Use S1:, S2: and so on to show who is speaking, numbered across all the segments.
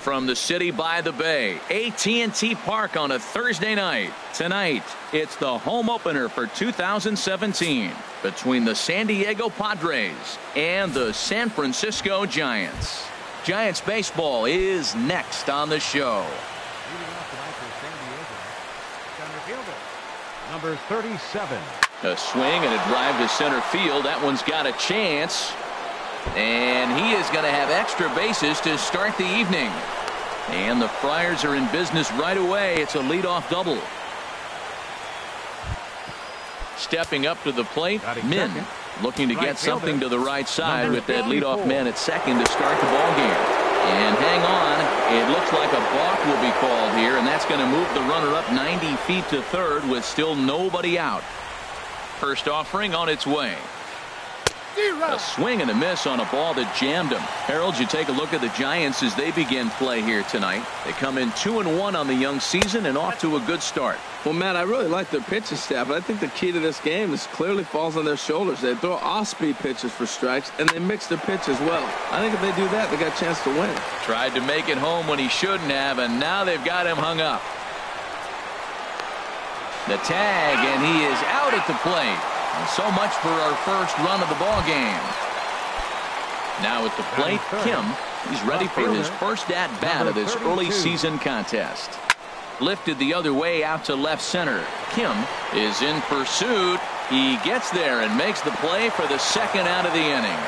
S1: from the city by the bay, AT&T Park on a Thursday night. Tonight, it's the home opener for 2017 between the San Diego Padres and the San Francisco Giants. Giants baseball is next on the show.
S2: Number 37.
S1: A swing and a drive to center field. That one's got a chance. And he is going to have extra bases to start the evening. And the Friars are in business right away. It's a leadoff double. Stepping up to the plate, Min, looking to get something to the right side with that leadoff man at second to start the ball game. And hang on, it looks like a balk will be called here, and that's going to move the runner up 90 feet to third with still nobody out. First offering on its way. A swing and a miss on a ball that jammed him. Harold, you take a look at the Giants as they begin play here tonight. They come in 2-1 on the young season and off to a good start.
S3: Well, Matt, I really like their pitching staff, but I think the key to this game is clearly falls on their shoulders. They throw off-speed pitches for strikes, and they mix their pitch as well. I think if they do that, they got a chance to win.
S1: Tried to make it home when he shouldn't have, and now they've got him hung up. The tag, and he is out at the plate. And so much for our first run of the ball game. Now at the plate, Kim. He's ready for his first at-bat of this early season contest. Lifted the other way out to left center. Kim is in pursuit. He gets there and makes the play for the second out of the inning.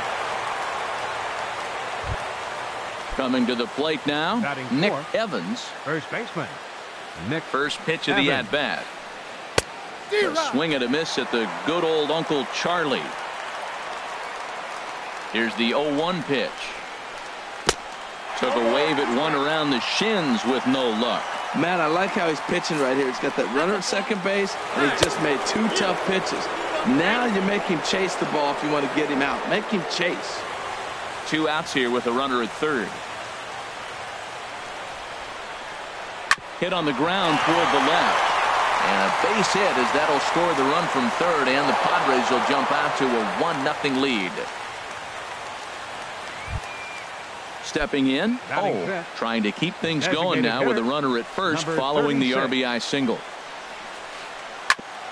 S1: Coming to the plate now, Nick Evans.
S2: First baseman.
S1: Nick. First pitch of the at-bat. A swing and a miss at the good old Uncle Charlie. Here's the 0-1 pitch. Took a wave at one around the shins with no luck.
S3: Matt, I like how he's pitching right here. He's got that runner at second base, and he just made two tough pitches. Now you make him chase the ball if you want to get him out. Make him chase.
S1: 2 outs here with a runner at third. Hit on the ground toward the left. And a base hit as that'll score the run from third, and the Padres will jump out to a 1-0 lead. Stepping in, trying to keep things going now with a runner at first following the RBI single.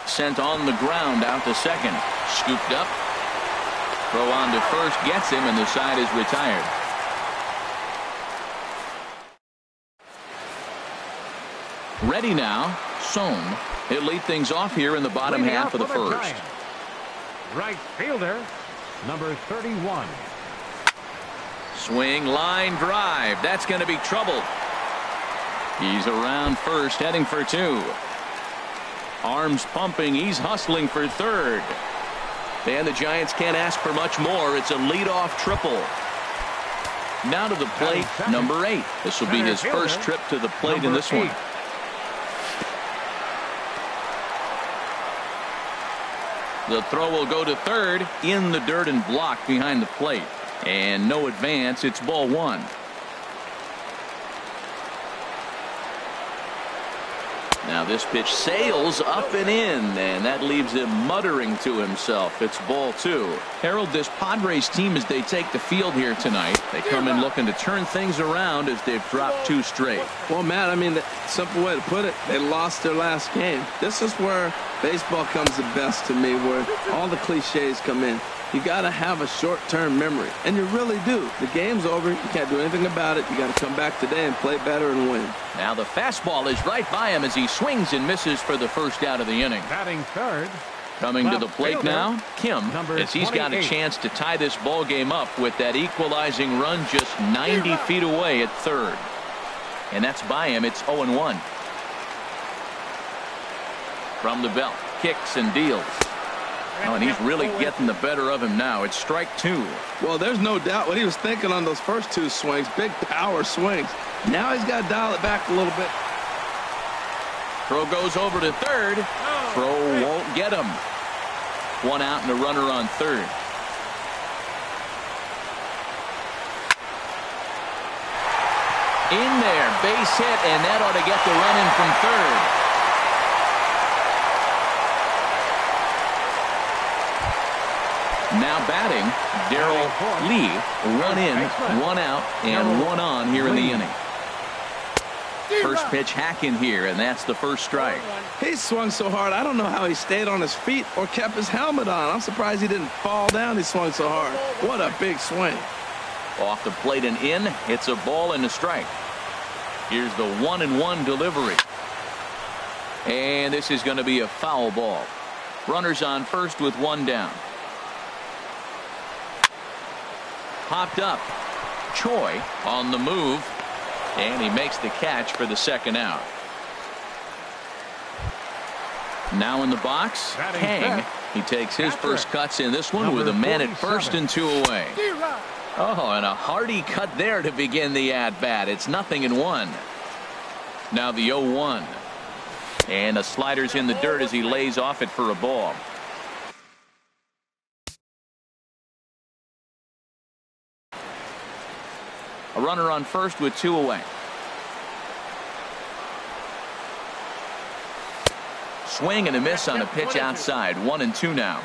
S1: Sent on the ground out to second. Scooped up. Throw on to first gets him, and the side is retired. Ready now. Sohn. He'll lead things off here in the bottom half of the first.
S2: Right fielder, number 31.
S1: Swing, line drive. That's going to be trouble. He's around first, heading for 2. Arms pumping. He's hustling for third. And the Giants can't ask for much more. It's a leadoff triple. Now to the plate, number 8. This will be his first trip to the plate in this one. The throw will go to third, in the dirt and blocked behind the plate. And no advance. It's ball 1. Now this pitch sails up and in, and that leaves him muttering to himself. It's ball 2. Harold, this Padres team, as they take the field here tonight, they come in looking to turn things around as they've dropped 2 straight.
S3: Well, Matt, I mean, the simple way to put it, they lost their last game. This is where baseball comes the best to me, where all the cliches come in. You got to have a short-term memory, and you really do. The game's over. You can't do anything about it. You got to come back today and play better and win.
S1: Now the fastball is right by him as he swings and misses for the first out of the inning.
S2: Batting third.
S1: Coming to the plate now, Kim, as he's got a chance to tie this ball game up with that equalizing run just 90 feet away at third. And that's by him. It's 0-1. From the belt, kicks and deals. Oh, and he's really getting the better of him now. It's strike 2.
S3: Well, there's no doubt what he was thinking on those first 2 swings. Big power swings. Now he's got to dial it back a little bit.
S1: Throw goes over to third. Throw won't get him. 1 out and a runner on third. In there, base hit, and that ought to get the run in from third. Now batting, Darrell Lee. 1 in, 1 out, and 1 on here in the inning. first pitch hacking here, and that's the first strike.
S3: He swung so hard, I don't know how he stayed on his feet or kept his helmet on. I'm surprised he didn't fall down. He swung so hard. What a big swing.
S1: Off the plate and in. It's a ball and a strike. Here's the 1-1 delivery. And this is going to be a foul ball. Runners on first with one down. Popped up. Choi on the move. And he makes the catch for the second out. Now in the box, Kang. He takes his first cuts in this one with a man at first and 2 away. Oh, and a hearty cut there to begin the at-bat. It's 0-1. Now the 0-1. And the slider's in the dirt as he lays off it for a ball. A runner on first with 2 away. Swing and a miss on a pitch outside. 1-2 now.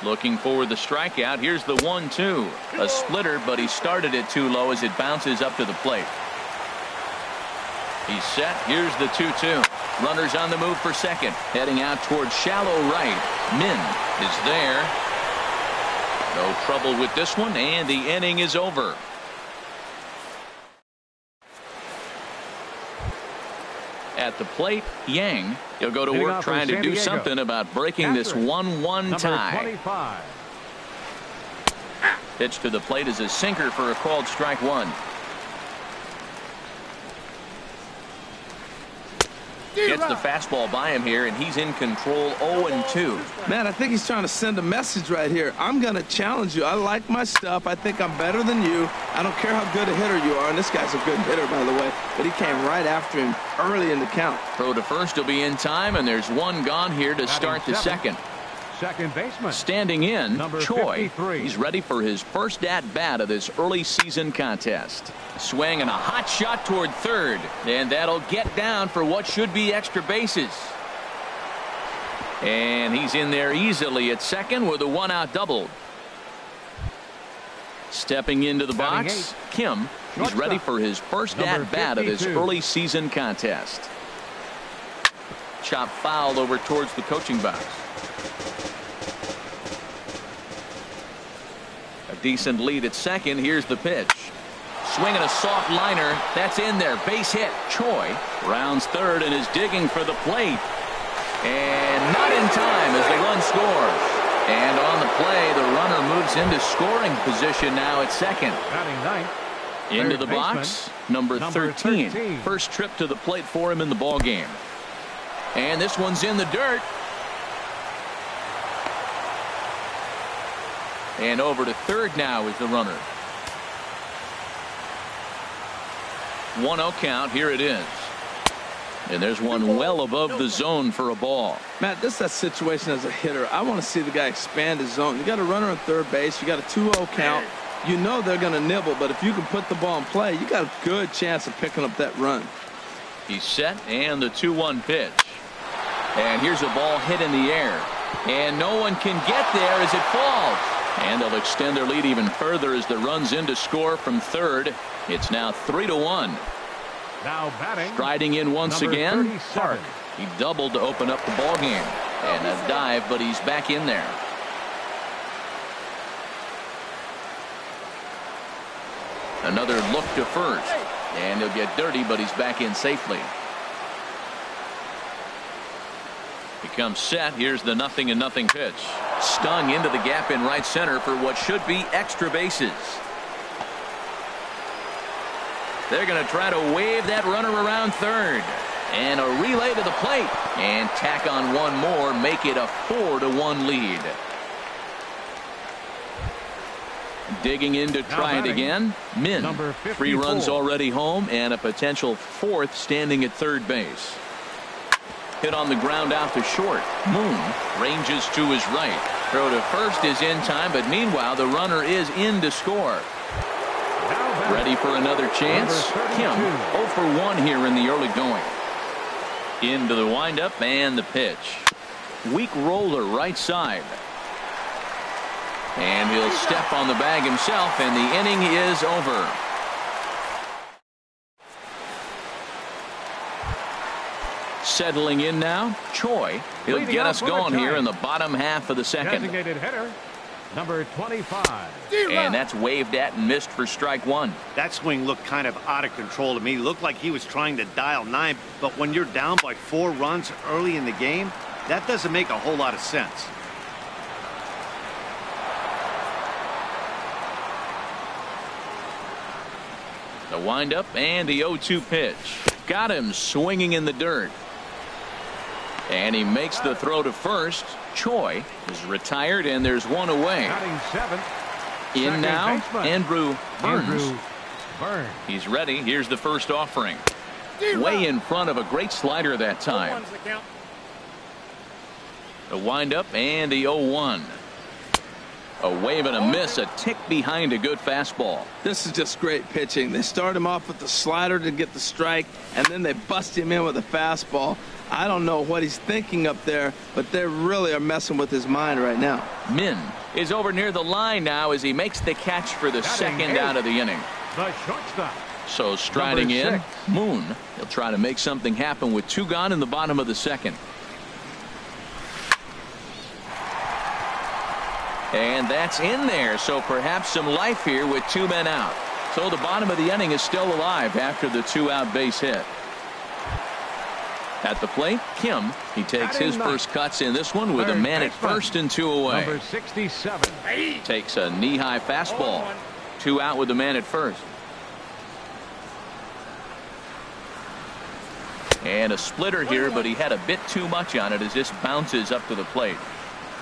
S1: Looking for the strikeout. Here's the 1-2. A splitter, but he started it too low as it bounces up to the plate. He's set. Here's the 2-2. Runners on the move for second. Heading out towards shallow right. Min is there. No trouble with this one, and the inning is over. At the plate, Yang. He'll go to work trying to do something about breaking this 1-1 tie.
S2: 25.
S1: Pitch to the plate is a sinker for a called strike one. Gets the fastball by him here, and he's in control. 0-2.
S3: Man, I think he's trying to send a message right here. I'm going to challenge you. I like my stuff. I think I'm better than you. I don't care how good a hitter you are. And this guy's a good hitter, by the way. But he came right after him early in the count.
S1: Throw to first will be in time, and there's one gone here to start the second.
S2: Second baseman.
S1: Standing in,
S2: Number
S1: Choi.
S2: 53.
S1: He's ready for his first at-bat of this early season contest. Swing and a hot shot toward third. And that'll get down for what should be extra bases. And he's in there easily at second with a one-out double. Stepping into the box, Kim. He's ready for his first at-bat of this early season contest. Chop foul over towards the coaching box. A decent lead at second. Here's the pitch. Swinging a soft liner. That's in there. Base hit. Choi rounds third and is digging for the plate. And not in time as the run scores. And on the play, the runner moves into scoring position now at second.
S2: Batting ninth.
S1: Into the box, number 13. First trip to the plate for him in the ball game. And this one's in the dirt. And over to third now is the runner. 1-0 count. Here it is. And there's one well above the zone for a ball.
S3: Matt, this is that situation as a hitter. I want to see the guy expand his zone. You got a runner on third base. You got a 2-0 count. You know they're going to nibble, but if you can put the ball in play, you got a good chance of picking up that run.
S1: He's set, and the 2-1 pitch. And here's a ball hit in the air. And no one can get there as it falls. And they'll extend their lead even further as the run's in to score from third. It's now 3-1.
S2: Now batting.
S1: Striding in once again,
S2: 37.
S1: Park. He doubled to open up the ball game. And a dive, but he's back in there. Another look to first. And he'll get dirty, but he's back in safely. Becomes set. Here's the 0-0 pitch. Stung into the gap in right center for what should be extra bases. They're going to try to wave that runner around third. And a relay to the plate. And tack on one more, make it a 4-1 lead. Digging in to try it again. Min. 3 runs already home and a potential fourth standing at third base. Hit on the ground out to short. Moon ranges to his right. Throw to first is in time, but meanwhile the runner is in to score. Ready for another chance. Kim 0 for 1 here in the early going. Into the windup and the pitch. Weak roller right side. And he'll step on the bag himself, and the inning is over. Settling in now, Choi. He'll
S2: Leading
S1: get
S2: off
S1: us
S2: for the
S1: going here
S2: Giants.
S1: in the bottom half of the second.
S2: Designated hitter, number 25.
S1: And that's waved at and missed for strike one.
S4: That swing looked kind of out of control to me. Looked like he was trying to dial 9, but when you're down by 4 runs early in the game, that doesn't make a whole lot of sense.
S1: The windup and the 0-2 pitch. Got him swinging in the dirt. And he makes the throw to first. Choi is retired, and there's one away.
S2: Batting 7th.
S1: In
S2: second
S1: now,
S2: baseman,
S1: Andrew Burns.
S2: Andrew Burns.
S1: He's ready. Here's the first offering. Way in front of a great slider that time. The windup and the 0-1. A wave and a miss, a tick behind a good fastball.
S3: This is just great pitching. They start him off with the slider to get the strike, and then they bust him in with a fastball. I don't know what he's thinking up there, but they really are messing with his mind right now.
S1: Min is over near the line now as he makes the catch for the second out of the inning.
S2: The shortstop.
S1: So striding in,
S2: 6.
S1: Moon. He'll try to make something happen with 2 gone in the bottom of the second. And that's in there, so perhaps some life here with 2 men out. So the bottom of the inning is still alive after the 2-out base hit. At the plate, Kim. He takes his first cuts in this one with a man at first and 2 away.
S2: Number 67.
S1: Takes a knee-high fastball. 2 out with the man at first. And a splitter here, but he had a bit too much on it as this bounces up to the plate.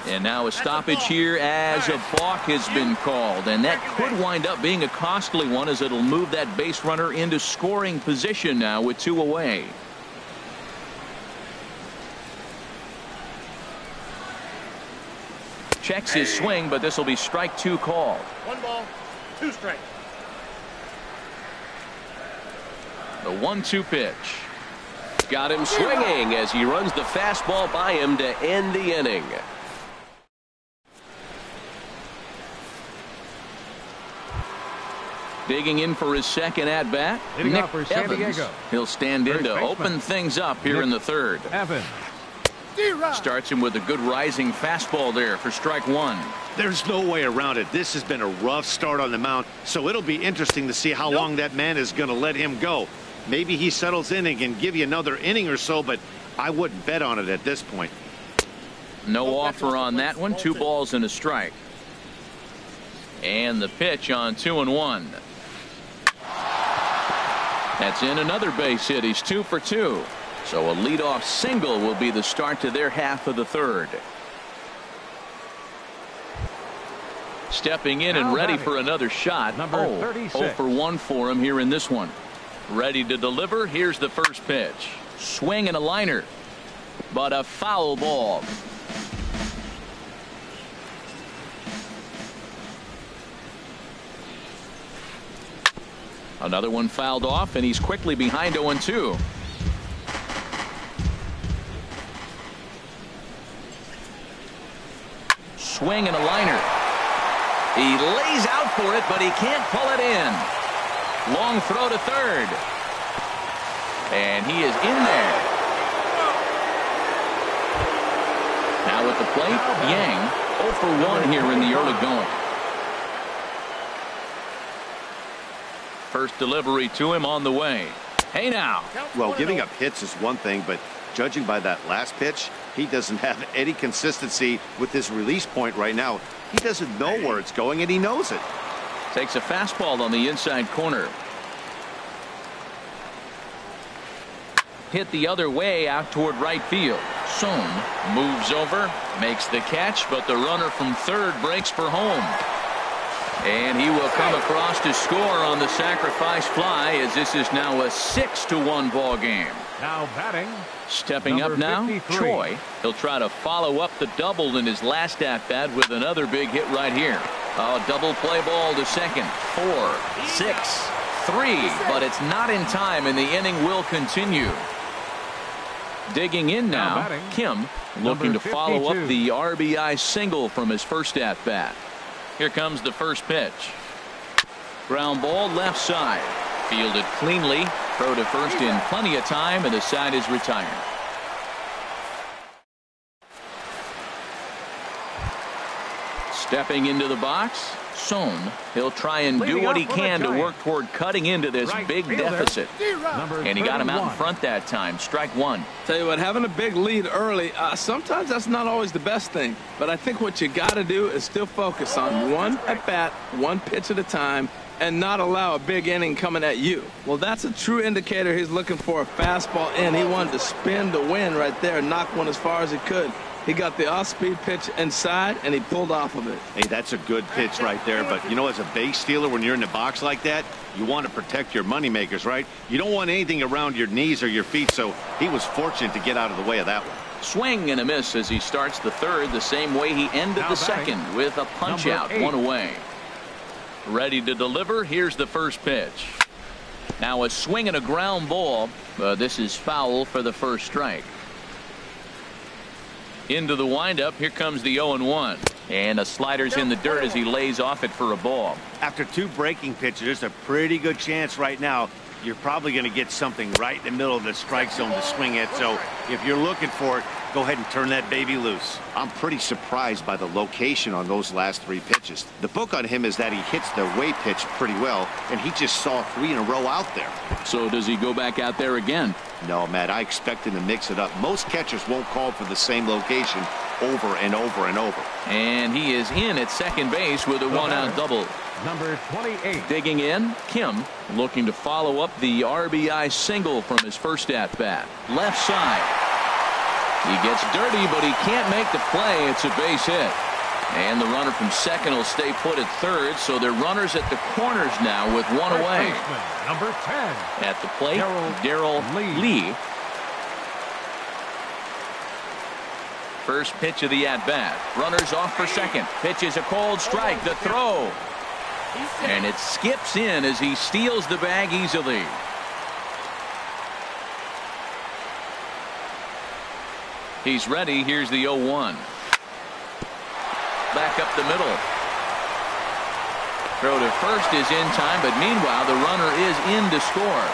S1: And now a stoppage here as a balk has been called. And that could wind up being a costly one as it'll move that base runner into scoring position now with 2 away. Checks his swing, but this will be strike 2 called.
S5: 1 ball, 2 strikes.
S1: The 1-2 pitch. Got him swinging as he runs the fastball by him to end the inning. Digging in for his second at bat,
S2: Leading
S1: Nick
S2: off for San
S1: Evans.
S2: Diego.
S1: He'll stand in
S2: First
S1: to
S2: baseman.
S1: open things up here
S2: Nick
S1: in the third.
S2: Evans.
S1: Starts him with a good rising fastball there for strike 1.
S4: There's no way around it. This has been a rough start on the mound, so it'll be interesting to see how long that man is going to let him go. Maybe he settles in and can give you another inning or so, but I wouldn't bet on it at this point.
S1: No offer on that one. 2 balls and a strike. And the pitch on 2-1. That's in another base hit. He's 2 for 2. So a leadoff single will be the start to their half of the third. Stepping in and ready for another shot.
S2: Number 36.
S1: 0 for 1 for him here in this one. Ready to deliver. Here's the first pitch. Swing and a liner, but a foul ball. Another one fouled off, and he's quickly behind 0-2. Swing and a liner. He lays out for it, but he can't pull it in. Long throw to third. And he is in there. Now at the plate, Yang 0 for 1 here in the early going. First delivery to him on the way. Hey now.
S4: Well, giving up hits is one thing, but judging by that last pitch, he doesn't have any consistency with his release point right now. He doesn't know where it's going, and he knows it.
S1: Takes a fastball on the inside corner. Hit the other way out toward right field. Son moves over, makes the catch, but the runner from third breaks for home. And he will come across to score on the sacrifice fly, as this is now a 6-1 ball game.
S2: Now batting.
S1: Stepping up now,
S2: 53.
S1: Choi. He'll try to follow up the double in his last at-bat with another big hit right here. A double play ball to second. 4, 6, 3, but it's not in time, and the inning will continue. Digging in now, Kim, looking to follow up the RBI single from his first at-bat. Here comes the first pitch. Ground ball left side. Fielded cleanly. Throw to first in plenty of time, and the side is retired. Stepping into the box, Son. He'll try and do what he can to work toward cutting into this big deficit. And he got him out in front that time. Strike one.
S3: Tell you what, having a big lead early, sometimes that's not always the best thing. But I think what you got to do is still focus on one at bat, one pitch at a time, and not allow a big inning coming at you. Well, that's a true indicator he's looking for a fastball in. He wanted to spin to win right there, knock one as far as he could. He got the off-speed pitch inside, and he pulled off of it.
S4: Hey, that's a good pitch right there. But, you know, as a base stealer, when you're in the box like that, you want to protect your moneymakers, right? You don't want anything around your knees or your feet, so he was fortunate to get out of the way of that one.
S1: Swing and a miss as he starts the third the same way he ended the second with a punch-out, one away. Ready to deliver. Here's the first pitch. Now a swing and a ground ball. This is foul for the first strike. Into the windup. Here comes the 0-1. And a slider's in the dirt as he lays off it for a ball.
S4: After two breaking pitches, there's a pretty good chance right now you're probably going to get something right in the middle of the strike zone to swing at. So if you're looking for it, go ahead and turn that baby loose. I'm pretty surprised by the location on those last three pitches. The book on him is that he hits the way pitch pretty well, and he just saw three in a row out there.
S1: So does he go back out there again?
S4: No, Matt, I expect him to mix it up. Most catchers won't call for the same location over and over and over.
S1: And he is in at second base with a one-out double.
S2: Number 28.
S1: Digging in, Kim, looking to follow up the RBI single from his first at-bat. Left side. He gets dirty, but he can't make the play. It's a base hit. And the runner from second will stay put at third, so they're runners at the corners now with one away.
S2: Number 10.
S1: At the plate, Darryl Lee. First pitch of the at-bat. Runners off for second. Pitch is a cold strike. The throw. And it skips in as he steals the bag easily. He's ready. Here's the 0-1. Back up the middle. Throw to first is in time, but meanwhile the runner is in to score.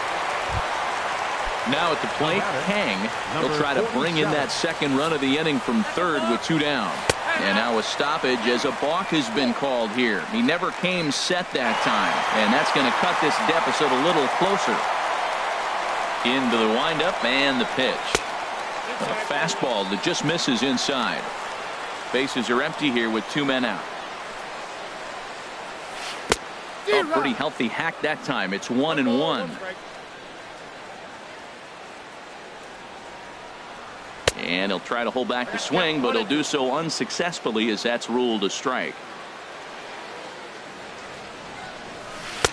S1: Now at the plate, Kang. He'll try to bring in that second run of the inning from third with two down. And now a stoppage as a balk has been called here. He never came set that time, and that's going to cut this deficit a little closer. Into the windup and the pitch. A fastball that just misses inside. Bases are empty here with two men out. A pretty healthy hack that time. It's 1-1. And he'll try to hold back the swing, but he'll do so unsuccessfully as that's ruled a strike.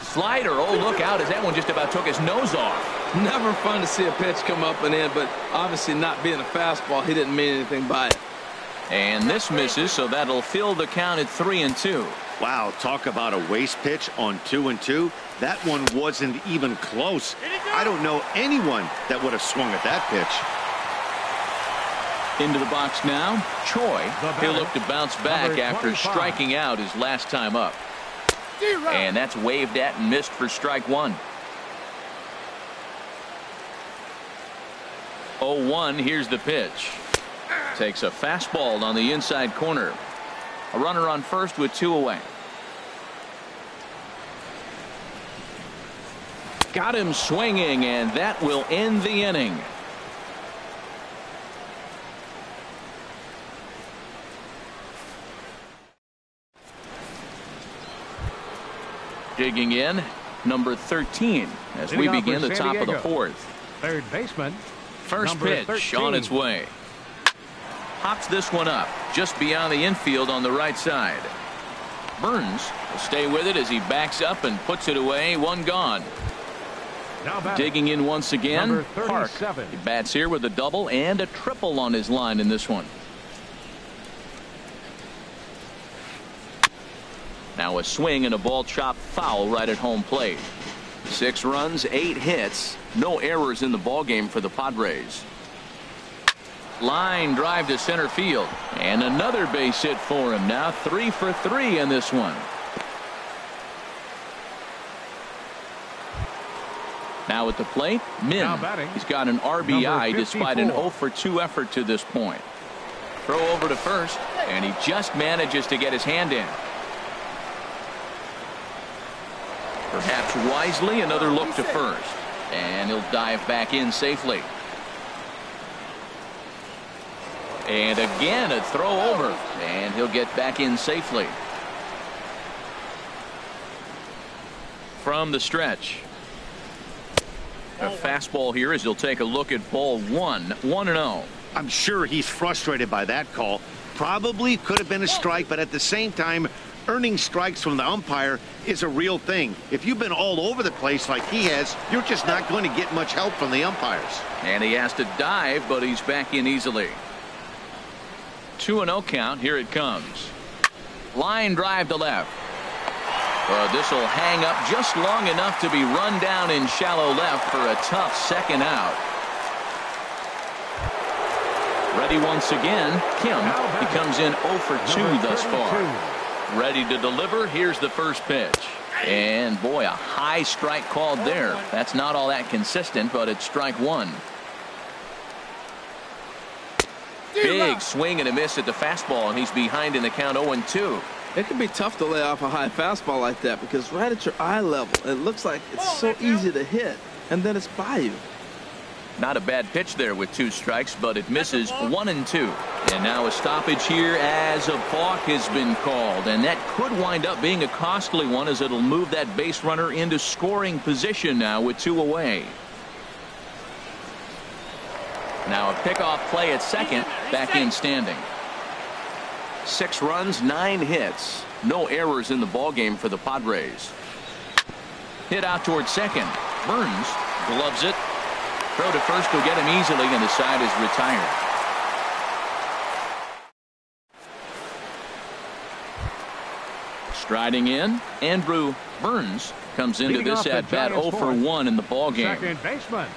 S1: Slider. Oh, look out as that one just about took his nose off.
S3: Never fun to see a pitch come up and in, but obviously not being a fastball, he didn't mean anything by it.
S1: And this misses, so that'll fill the count at 3-2.
S4: Wow, talk about a waste pitch on 2-2. That one wasn't even close. I don't know anyone that would have swung at that pitch.
S1: Into the box now, Choi. He'll look to bounce back after striking out his last time up. And that's waved at and missed for strike one. 0-1. Here's the pitch. Takes a fastball on the inside corner. A runner on first with two away. Got him swinging, and that will end the inning. Digging in, number 13 as we begin the top of the fourth.
S2: Third baseman.
S1: First pitch 13. On its way. Hops this one up just beyond the infield on the right side. Burns will stay with it as he backs up and puts it away. One gone. Digging in once again, Park. He bats here with a double and a triple on his line in this one. Now a swing and a ball chopped foul right at home plate. 6 runs, 8 hits, no errors in the ballgame for the Padres. Line drive to center field, and another base hit for him. Now 3 for 3 in this one. Now at the plate, Min. He's got an RBI despite an 0 for 2 effort to this point. Throw over to first, and he just manages to get his hand in. Perhaps wisely, another look to first, and he'll dive back in safely. And again, a throw over, and he'll get back in safely. From the stretch. A fastball here as he'll take a look at ball one. 1-0.
S4: I'm sure he's frustrated by that call. Probably could have been a strike, but at the same time, earning strikes from the umpire is a real thing. If you've been all over the place like he has, you're just not going to get much help from the umpires.
S1: And he has to dive, but he's back in easily. 2-0 count. Here it comes. Line drive to left. This will hang up just long enough to be run down in shallow left for a tough second out. Ready once again. Kim. He comes in 0 for 2 thus far. Ready to deliver. Here's the first pitch. And boy, a high strike called there. That's not all that consistent, but it's strike one. Big swing and a miss at the fastball, and he's behind in the count 0-2.
S3: It can be tough to lay off a high fastball like that because right at your eye level, it looks like it's so easy to hit, and then it's by you.
S1: Not a bad pitch there with 2 strikes, but it misses 1-2. And now a stoppage here as a balk has been called, and that could wind up being a costly one as it'll move that base runner into scoring position now with 2 away. Now a pickoff play at second, back in standing. 6 runs, 9 hits. No errors in the ballgame for the Padres. Hit out towards second. Burns gloves it. Throw to first will get him easily, and the side is retired. Striding in, Andrew Burns comes into this at bat 0 for 1 in the ballgame.
S2: Second baseman.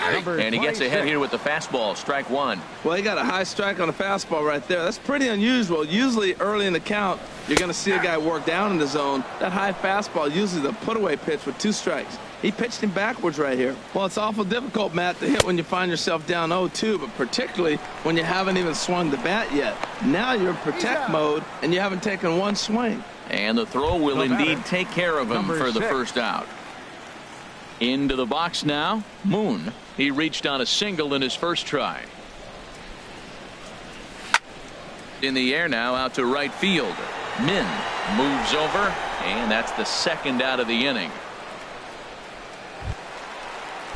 S1: And he gets ahead here with the fastball. Strike one.
S3: Well, he got a high strike on the fastball right there. That's pretty unusual. Usually early in the count, you're going to see a guy work down in the zone. That high fastball, usually the put-away pitch with 2 strikes. He pitched him backwards right here. Well, it's awful difficult, Matt, to hit when you find yourself down 0-2, but particularly when you haven't even swung the bat yet. Now you're in protect mode, and you haven't taken 1 swing.
S1: And the throw will indeed take care of him for the first out. Into the box now, Moon. He reached on a single in his first try. In the air now, out to right field. Min moves over, and that's the second out of the inning.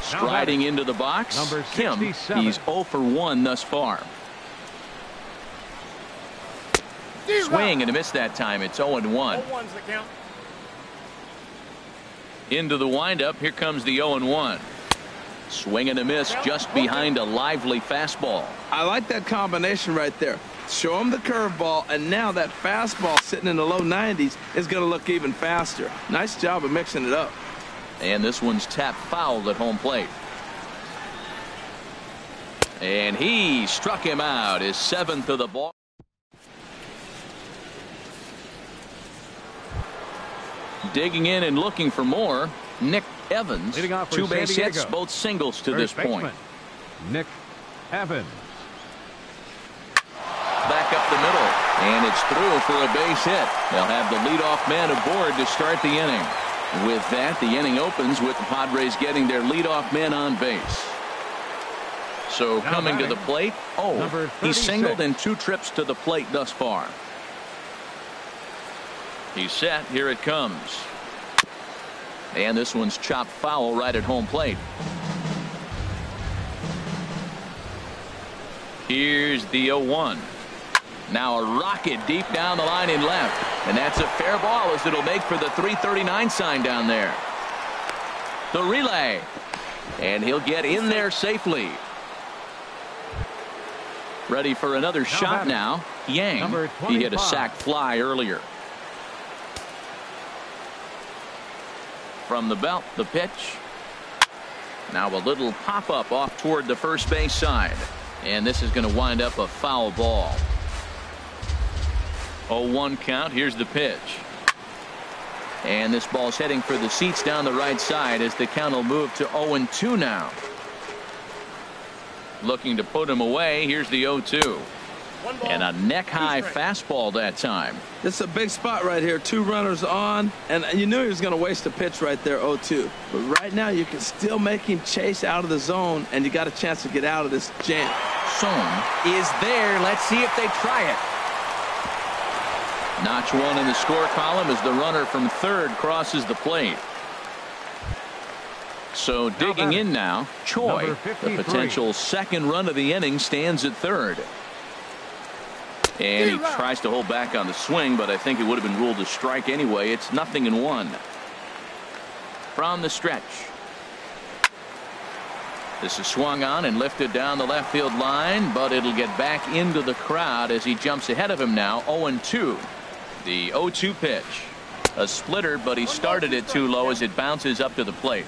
S1: Striding into the box, Kim. He's 0 for 1 thus far. Swing and a miss that time. It's 0-1. Into the windup. Here comes the 0-1. Swing and a miss just behind a lively fastball.
S3: I like that combination right there. Show him the curveball, and now that fastball sitting in the low 90s is going to look even faster. Nice job of mixing it up.
S1: And this one's tapped foul at home plate. And he struck him out. His 7th of the ball. Digging in and looking for more, Nick Evans. 2 base hits, both singles to this point.
S2: Nick Evans.
S1: Back up the middle, and it's through for a base hit. They'll have the leadoff man aboard to start the inning. With that, the inning opens with the Padres getting their leadoff man on base. So now coming to the plate, he's singled in 2 trips to the plate thus far. He's set. Here it comes. And this one's chopped foul right at home plate. Here's the 0-1. Now a rocket deep down the line in left. And that's a fair ball as it'll make for the 339 sign down there. The relay. And he'll get in there safely. Ready for another shot now. Yang. He hit a sac fly earlier. From the belt, the pitch. Now a little pop-up off toward the first base side. And this is going to wind up a foul ball. 0-1 count. Here's the pitch. And this ball's heading for the seats down the right side as the count will move to 0-2 now. Looking to put him away. Here's the 0-2. And a neck-high fastball that time.
S3: This is a big spot right here. 2 runners on, and you knew he was going to waste a pitch right there, 0-2. But right now you can still make him chase out of the zone, and you got a chance to get out of this jam.
S1: Sohn is there. Let's see if they try it. Notch 1 in the score column as the runner from third crosses the plate. So digging in now, Choi, the potential second run of the inning, stands at third. And he tries to hold back on the swing, but I think it would have been ruled a strike anyway. It's 0-1. From the stretch. This is swung on and lifted down the left field line, but it'll get back into the crowd as he jumps ahead of him now. 0-2. The 0-2 pitch. A splitter, but he started it too low as it bounces up to the plate.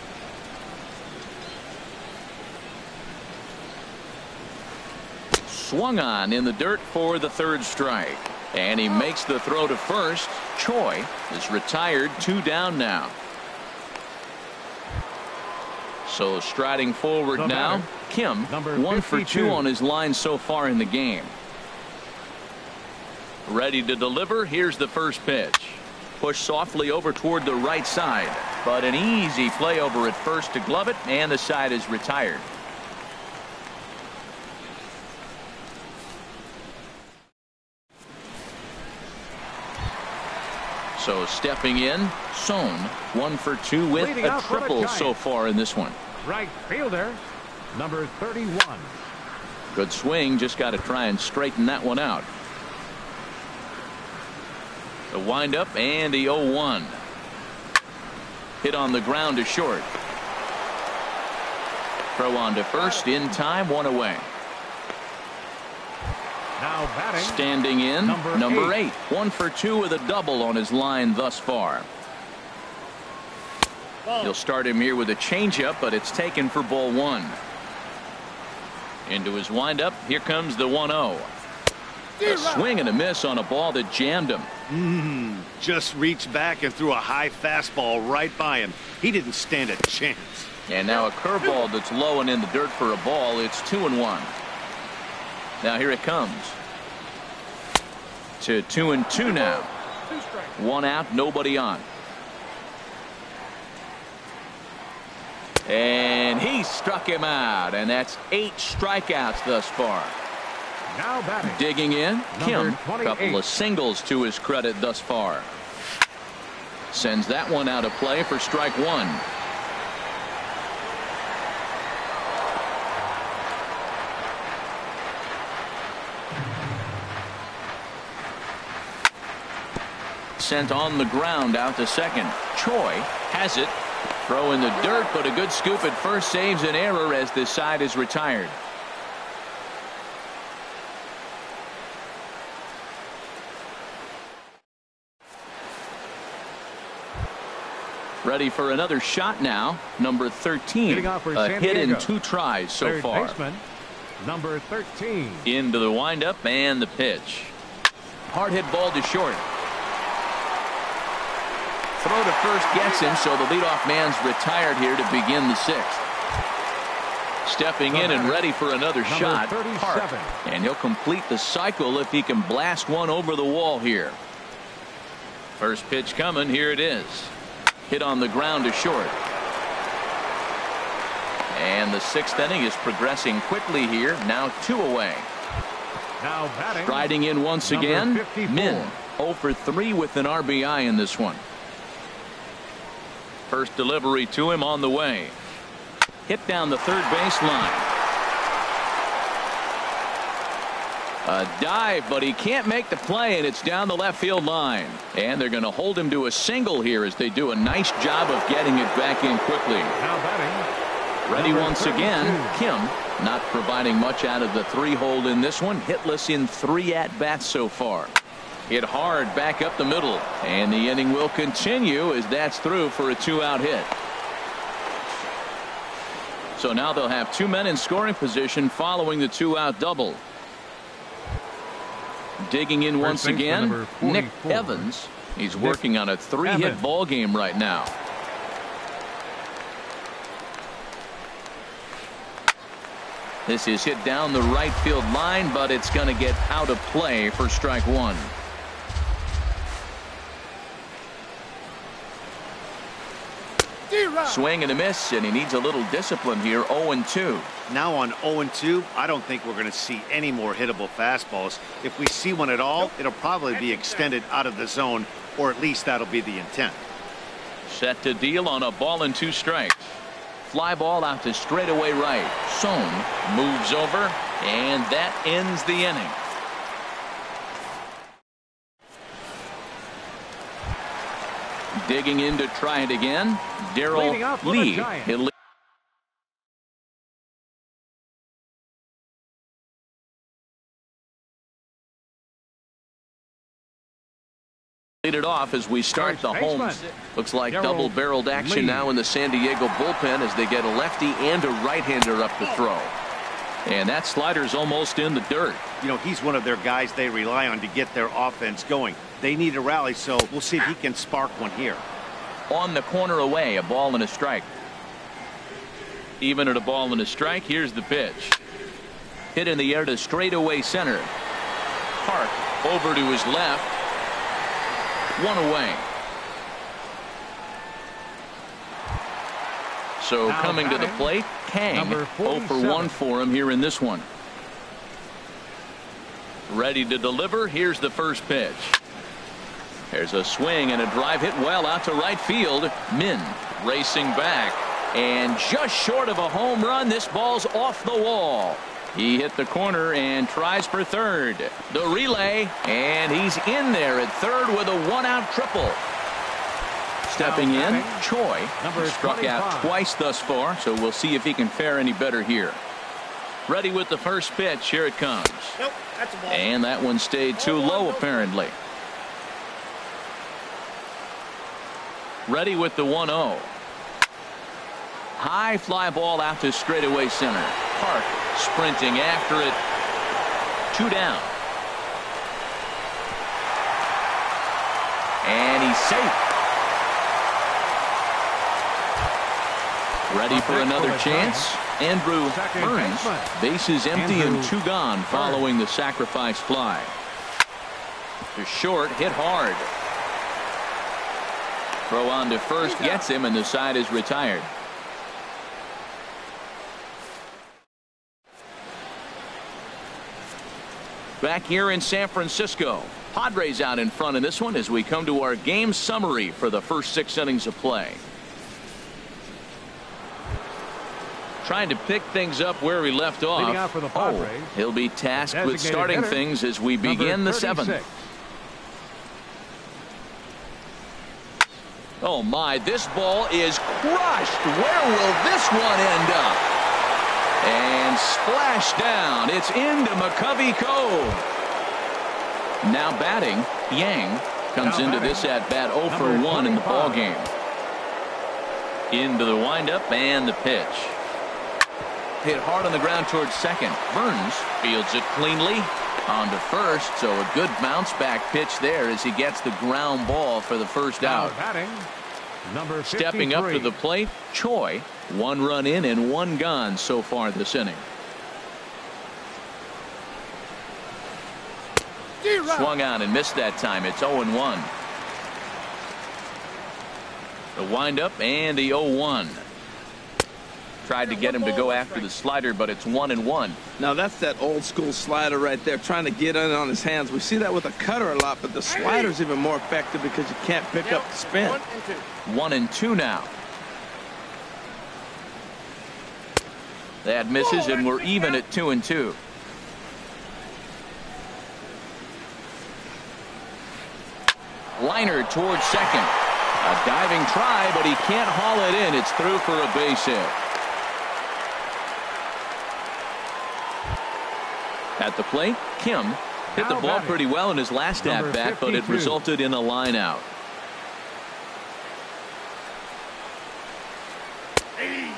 S1: Swung on in the dirt for the third strike. And he makes the throw to first. Choi is retired, 2 down now. So striding forward now, Kim, 1 for 2 on his line so far in the game. Ready to deliver. Here's the first pitch. Pushed softly over toward the right side, but an easy play over at first to glove it, and the side is retired. So stepping in, Sohn, 1 for 2 with a triple so far in this one.
S2: Right fielder, number 31.
S1: Good swing, just got to try and straighten that one out. The windup and the 0-1. Hit on the ground to short. Throw on to first in time, 1 away.
S2: Now batting,
S1: standing in, number 8. 1 for 2 with a double on his line thus far. He'll start him here with a changeup, but it's taken for ball 1. Into his windup. Here comes the 1-0. A swing and a miss on a ball that jammed him.
S4: Just reached back and threw a high fastball right by him. He didn't stand a chance.
S1: And now a curveball that's low and in the dirt for a ball. It's 2-1. Now here it comes. To 2-2 now. 1 out, nobody on. And he struck him out, and that's 8 strikeouts thus far.
S2: now batting,
S1: digging in, Kim, a couple of singles to his credit thus far. Sends that one out of play for strike 1. Sent on the ground out to second. Choi has it. Throw in the dirt, but a good scoop at first saves an error as this side is retired. Ready for another shot now. Number 13. A hit in 2 tries so far.
S2: Baseman, number 13.
S1: Into the windup and the pitch. Hard hit ball to short. Throw to first gets him, so the leadoff man's retired here to begin the 6th. Stepping in and ready for another shot, Park. And he'll complete the cycle if he can blast one over the wall here. First pitch coming, here it is. Hit on the ground to short. And the 6th inning is progressing quickly here, now 2 away.
S2: Now batting,
S1: striding in once again, Min, 0 for 3 with an RBI in this one. First delivery to him on the way. Hit down the third base line. A dive, but he can't make the play, and it's down the left field line. And they're going to hold him to a single here as they do a nice job of getting it back in quickly.
S2: Now batting,
S1: ready once again, Kim, not providing much out of the 3-hole in this one. Hitless in 3 at-bats so far. Hit hard back up the middle, and the inning will continue as that's through for a 2-out hit. So now they'll have 2 men in scoring position following the 2-out double. Digging in once again, Nick Evans. He's working on a 3-hit ball game right now. This is hit down the right field line, but it's going to get out of play for strike one. Swing and a miss, and he needs a little discipline here. 0-2.
S4: Now on 0-2, I don't think we're going to see any more hittable fastballs. If we see one at all, it'll probably be extended out of the zone, or at least that'll be the intent.
S1: Set to deal on a ball and 2 strikes. Fly ball out to straightaway right. Sohn moves over, and that ends the inning. Digging in to try it again, Darrell Lee. He'll lead it off as we start the home. Looks like double-barreled action now in the San Diego bullpen as they get a lefty and a right-hander up to throw. And that slider's almost in the dirt.
S4: You know, he's one of their guys they rely on to get their offense going. They need a rally, so we'll see if he can spark one here.
S1: On the corner away, a ball and a strike. Even at a ball and a strike, here's the pitch. Hit in the air to straightaway center. Park over to his left. 1 away. So now coming to the plate, Kang. 0 for 1 for him here in this one. Ready to deliver. Here's the first pitch. There's a swing and a drive hit well out to right field. Min racing back, and just short of a home run. This ball's off the wall. He hit the corner and tries for third. The relay, and he's in there at third with a 1-out triple. Stepping in, Choi struck out twice thus far, so we'll see if he can fare any better here. Ready with the first pitch. Here it comes.
S5: Nope, that's a ball.
S1: And that one stayed too low apparently. Ready with the 1-0. High fly ball out to straightaway center. Park sprinting after it. 2 down. And he's safe. Ready for another chance. Andrew Burns. Bases empty and 2 gone following the sacrifice fly. To short, hit hard. Throw on to first gets him, and the side is retired. Back here in San Francisco, Padres out in front in this one as we come to our game summary for the first 6 innings of play. Trying to pick things up where we left off. He'll be tasked with starting things as we begin the 7th. Oh my, this ball is crushed. Where will this one end up? And splash down. It's into McCovey Cove. Now batting, Yang comes into this at bat 0 for 1 in the ball game. Into the windup and the pitch. Hit hard on the ground towards second. Burns fields it cleanly on to first, so a good bounce back pitch there as he gets the ground ball for the first out. Stepping up to the plate, Choi. 1 run in and 1 gone so far this inning. Swung on and missed that time. It's 0-1. The windup and the 0-1. Tried to get him to go after the slider, but it's 1-1.
S3: Now that's that old school slider right there, trying to get in on his hands. We see that with a cutter a lot, but the slider's even more effective because you can't pick up the spin.
S1: 1-2 now. That misses, and we're even at 2-2. Liner towards second. A diving try, but he can't haul it in. It's through for a base hit. At the plate, Kim hit the ball pretty well in his last at-bat, but it resulted in a line out.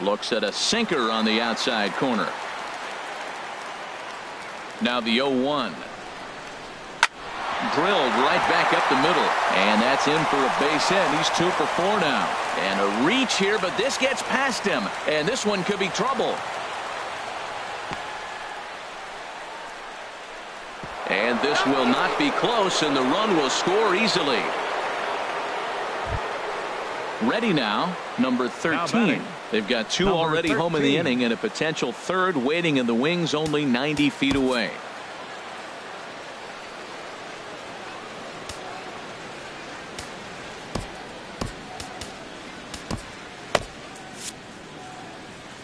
S1: Looks at a sinker on the outside corner. Now the 0-1. Drilled right back up the middle, and that's in for a base hit. He's 2 for 4 now. And a reach here, but this gets past him, and this one could be trouble. And this will not be close, and the run will score easily. Ready now, number 13. They've got two already home in the inning and a potential third waiting in the wings only 90 feet away.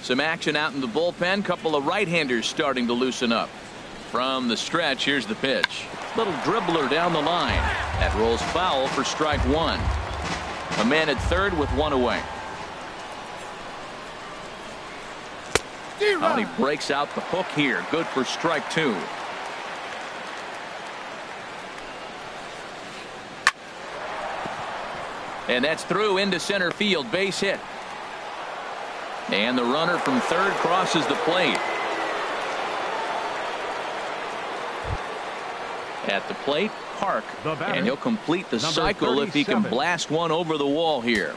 S1: Some action out in the bullpen. Couple of right-handers starting to loosen up. From the stretch, here's the pitch. Little dribbler down the line. That rolls foul for strike one. A man at third with one away. Oh, he breaks out the hook here. Good for strike two. And that's through into center field. Base hit. And the runner from third crosses the plate. At the plate, Park, and he'll complete the cycle if he can blast one over the wall here.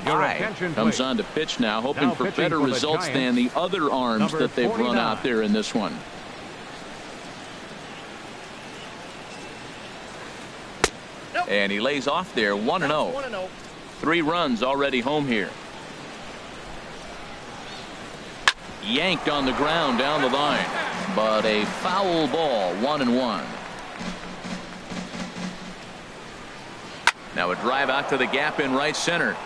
S1: Comes on to pitch now, hoping for better results than the other arms that they've run out there in this one. And he lays off there, 1-0. 3 runs already home here. Yanked on the ground down the line, but a foul ball, 1-1. Now a drive out to the gap in right center.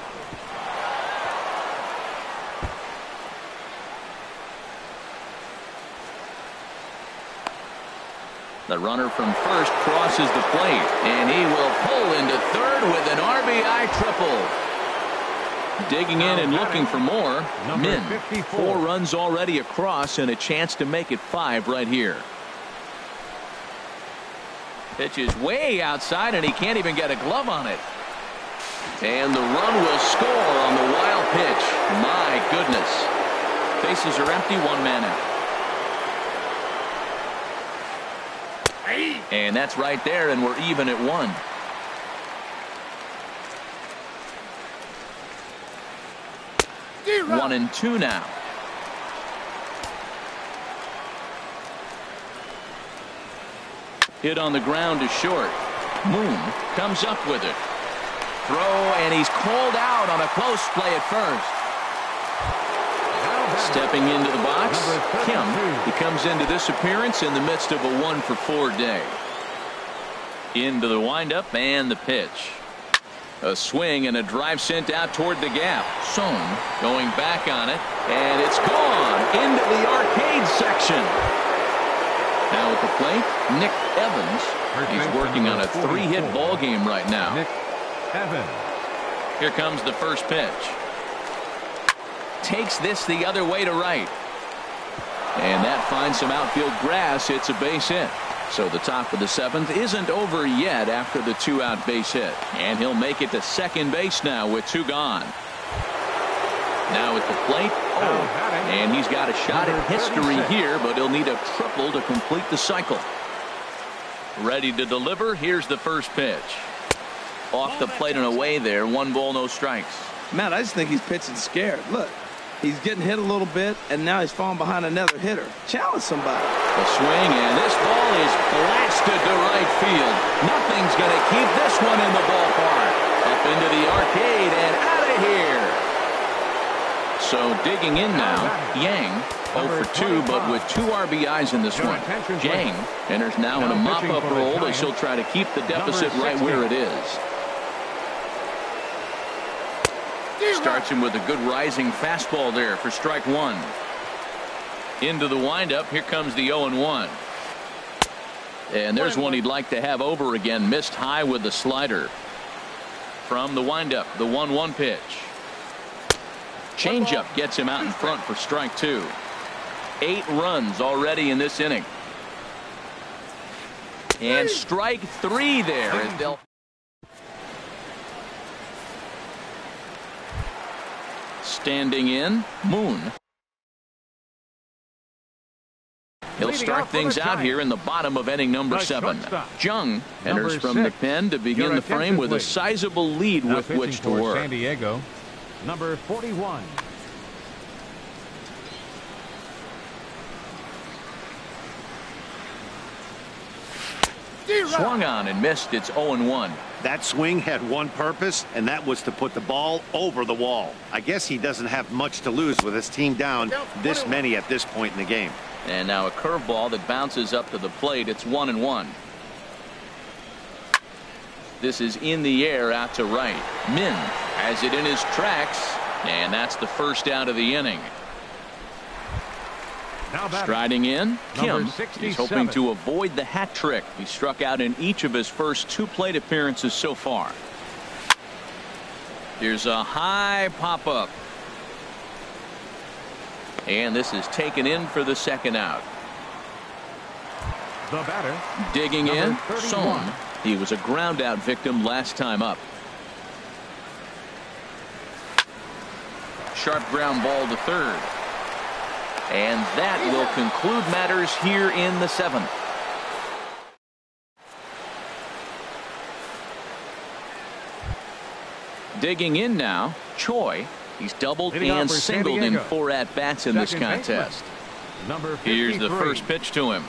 S1: The runner from first crosses the plate, and he will pull into third with an RBI triple. Digging in and looking for more. Min, 4 runs already across and a chance to make it 5 right here. Pitch is way outside, and he can't even get a glove on it. And the run will score on the wild pitch. My goodness. Bases are empty, 1 man out. And that's right there, and we're even at 1. One and 2 now. Hit on the ground to short. Moon comes up with it. Throw, and he's called out on a close play at first. Stepping into the box, Kim. He comes into this appearance in the midst of a 1-for-4 day. Into the windup and the pitch. A swing and a drive sent out toward the gap. Son going back on it, and it's gone into the arcade section. Now at the plate, Nick Evans. He's working on a 3-hit ball game right now.
S2: Nick Evans.
S1: Here comes the first pitch. Takes this the other way to right. And that finds some outfield grass. It's a base hit. So the top of the 7th isn't over yet after the 2-out base hit. And he'll make it to second base now with 2 gone. Now at the plate, and he's got a shot at history here, but he'll need a triple to complete the cycle. Ready to deliver. Here's the first pitch. Off the plate and away there. 1 ball, no strikes.
S3: Matt, I just think he's pitching scared. Look, he's getting hit a little bit, and now he's falling behind another hitter. Challenge somebody.
S1: A swing, and this ball is blasted to right field. Nothing's going to keep this one in the ballpark. Up into the arcade and out of here. So digging in now, Yang 0 for 2, but with 2 RBIs in this one. Yang enters now in a mop-up role as he'll try to keep the deficit right where it is. Starts him with a good rising fastball there for strike 1. Into the windup. Here comes the 0-1. And there's one he'd like to have over again. Missed high with the slider. From the windup, the 1-1 pitch. Changeup gets him out in front for strike 2. 8 runs already in this inning. And strike 3 there as they'll. Standing in, Moon. He'll start things out here in the bottom of inning number 7. Jung enters from the pen to begin the frame with a sizable lead with which to work.
S2: San Diego, number 41.
S1: Swung on and missed. It's 0-1.
S4: That swing had one purpose, and that was to put the ball over the wall. I guess he doesn't have much to lose with his team down this many at this point in the game.
S1: And now a curveball that bounces up to the plate. It's 1-1. This is in the air out to right. Min has it in his tracks, and that's the first out of the inning. Striding in, Kim is hoping to avoid the hat trick. He struck out in each of his first 2 plate appearances so far. Here's a high pop-up. And this is taken in for the second out.
S2: The batter.
S1: Digging in, Son. He was a ground-out victim last time up. Sharp ground ball to third. And that will conclude matters here in the 7th. Digging in now, Choi. He's doubled and singled in 4 at-bats in this contest. Here's the first pitch to him.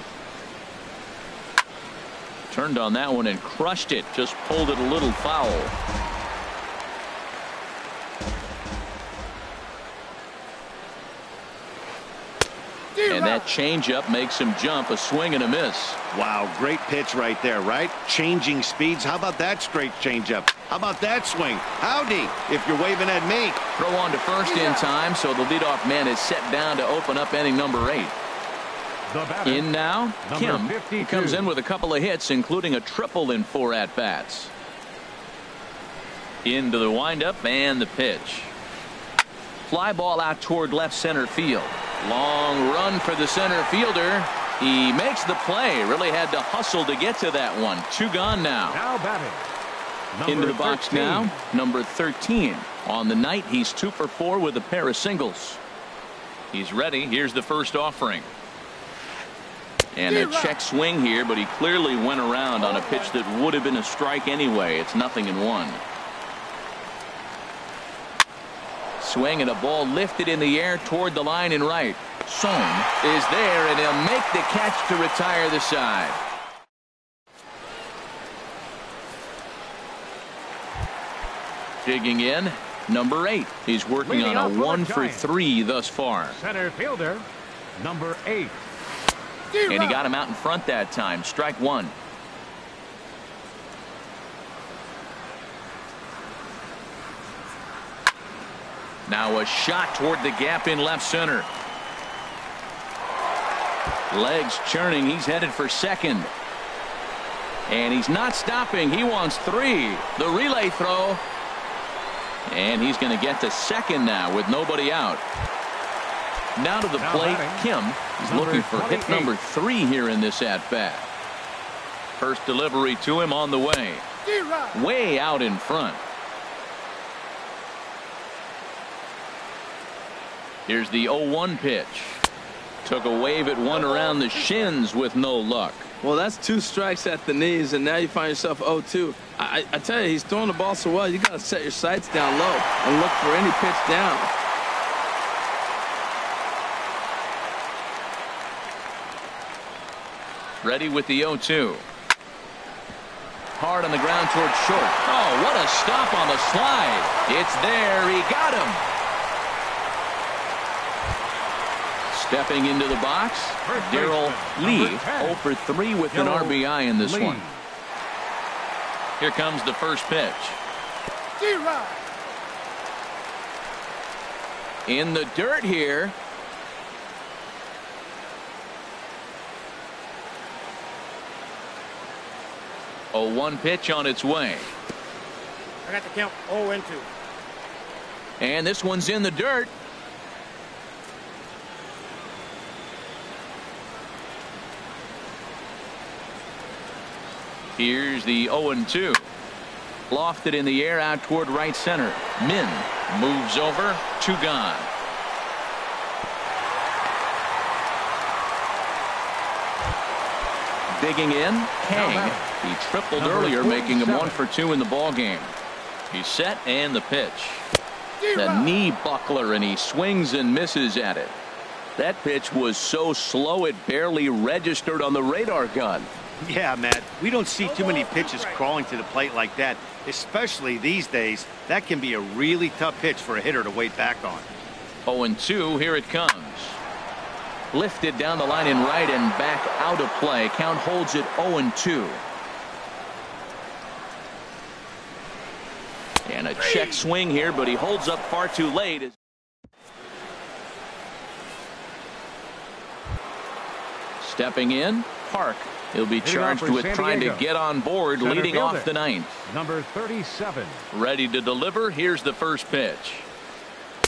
S1: Turned on that one and crushed it. Just pulled it a little foul. And that changeup makes him jump. A swing and a miss.
S4: Wow, great pitch right there, right? Changing speeds. How about that straight changeup? How about that swing? Howdy, if you're waving at me.
S1: Throw on to first in time, so the leadoff man is set down to open up inning number 8. In now, Kim. He comes in with a couple of hits, including a triple in 4 at-bats. Into the windup and the pitch. Fly ball out toward left center field. Long run for the center fielder. He makes the play. Really had to hustle to get to that one. 2 gone now.
S2: Now batting.
S1: Into the box now, number 13. On the night, he's 2 for 4 with a pair of singles. He's ready. Here's the first offering. And a check swing here, but he clearly went around on a pitch that would have been a strike anyway. It's 0-1. Swing and a ball lifted in the air toward the line and right. Son is there, and he'll make the catch to retire the side. Digging in, number 8. He's working on a 1 for 3 thus far.
S2: Center fielder, number 8.
S1: And he got him out in front that time. Strike 1. Now a shot toward the gap in left center. Legs churning. He's headed for second. And he's not stopping. He wants 3. The relay throw. And he's going to get to second now with nobody out. Now to the plate, Kim. He's looking for hit number 3 here in this at-bat. First delivery to him on the way. Way out in front. Here's the 0-1 pitch. Took a wave at one around the shins with no luck.
S3: Well, that's 2 strikes at the knees, and now you find yourself 0-2. I tell you, he's throwing the ball so well, you got to set your sights down low and look for any pitch down.
S1: Ready with the 0-2. Hard on the ground toward short. Oh, what a stop on the slide. It's there. He got him. Stepping into the box, Darrell Lee, 0 for 3 with an RBI in this one. Here comes the first pitch. In the dirt here. A 1 pitch on its way.
S5: I got the count 0-2.
S1: And this one's in the dirt. Here's the 0-2. Lofted in the air out toward right center. Min moves over. 2 gone. Digging in, Kang. He tripled earlier, making him 1 for 2 in the ball game. He's set and the pitch. The knee buckler, and he swings and misses at it. That pitch was so slow it barely registered on the radar gun.
S4: Yeah, Matt, we don't see too many pitches crawling to the plate like that, especially these days. That can be a really tough pitch for a hitter to wait back on.
S1: 0-2, here it comes. Lifted down the line in right and back out of play. Count holds it 0-2. And a check swing here, but he holds up far too late. Stepping in, Park. He'll be charged with trying to get on board, leading off the ninth.
S2: Number 37.
S1: Ready to deliver. Here's the first pitch.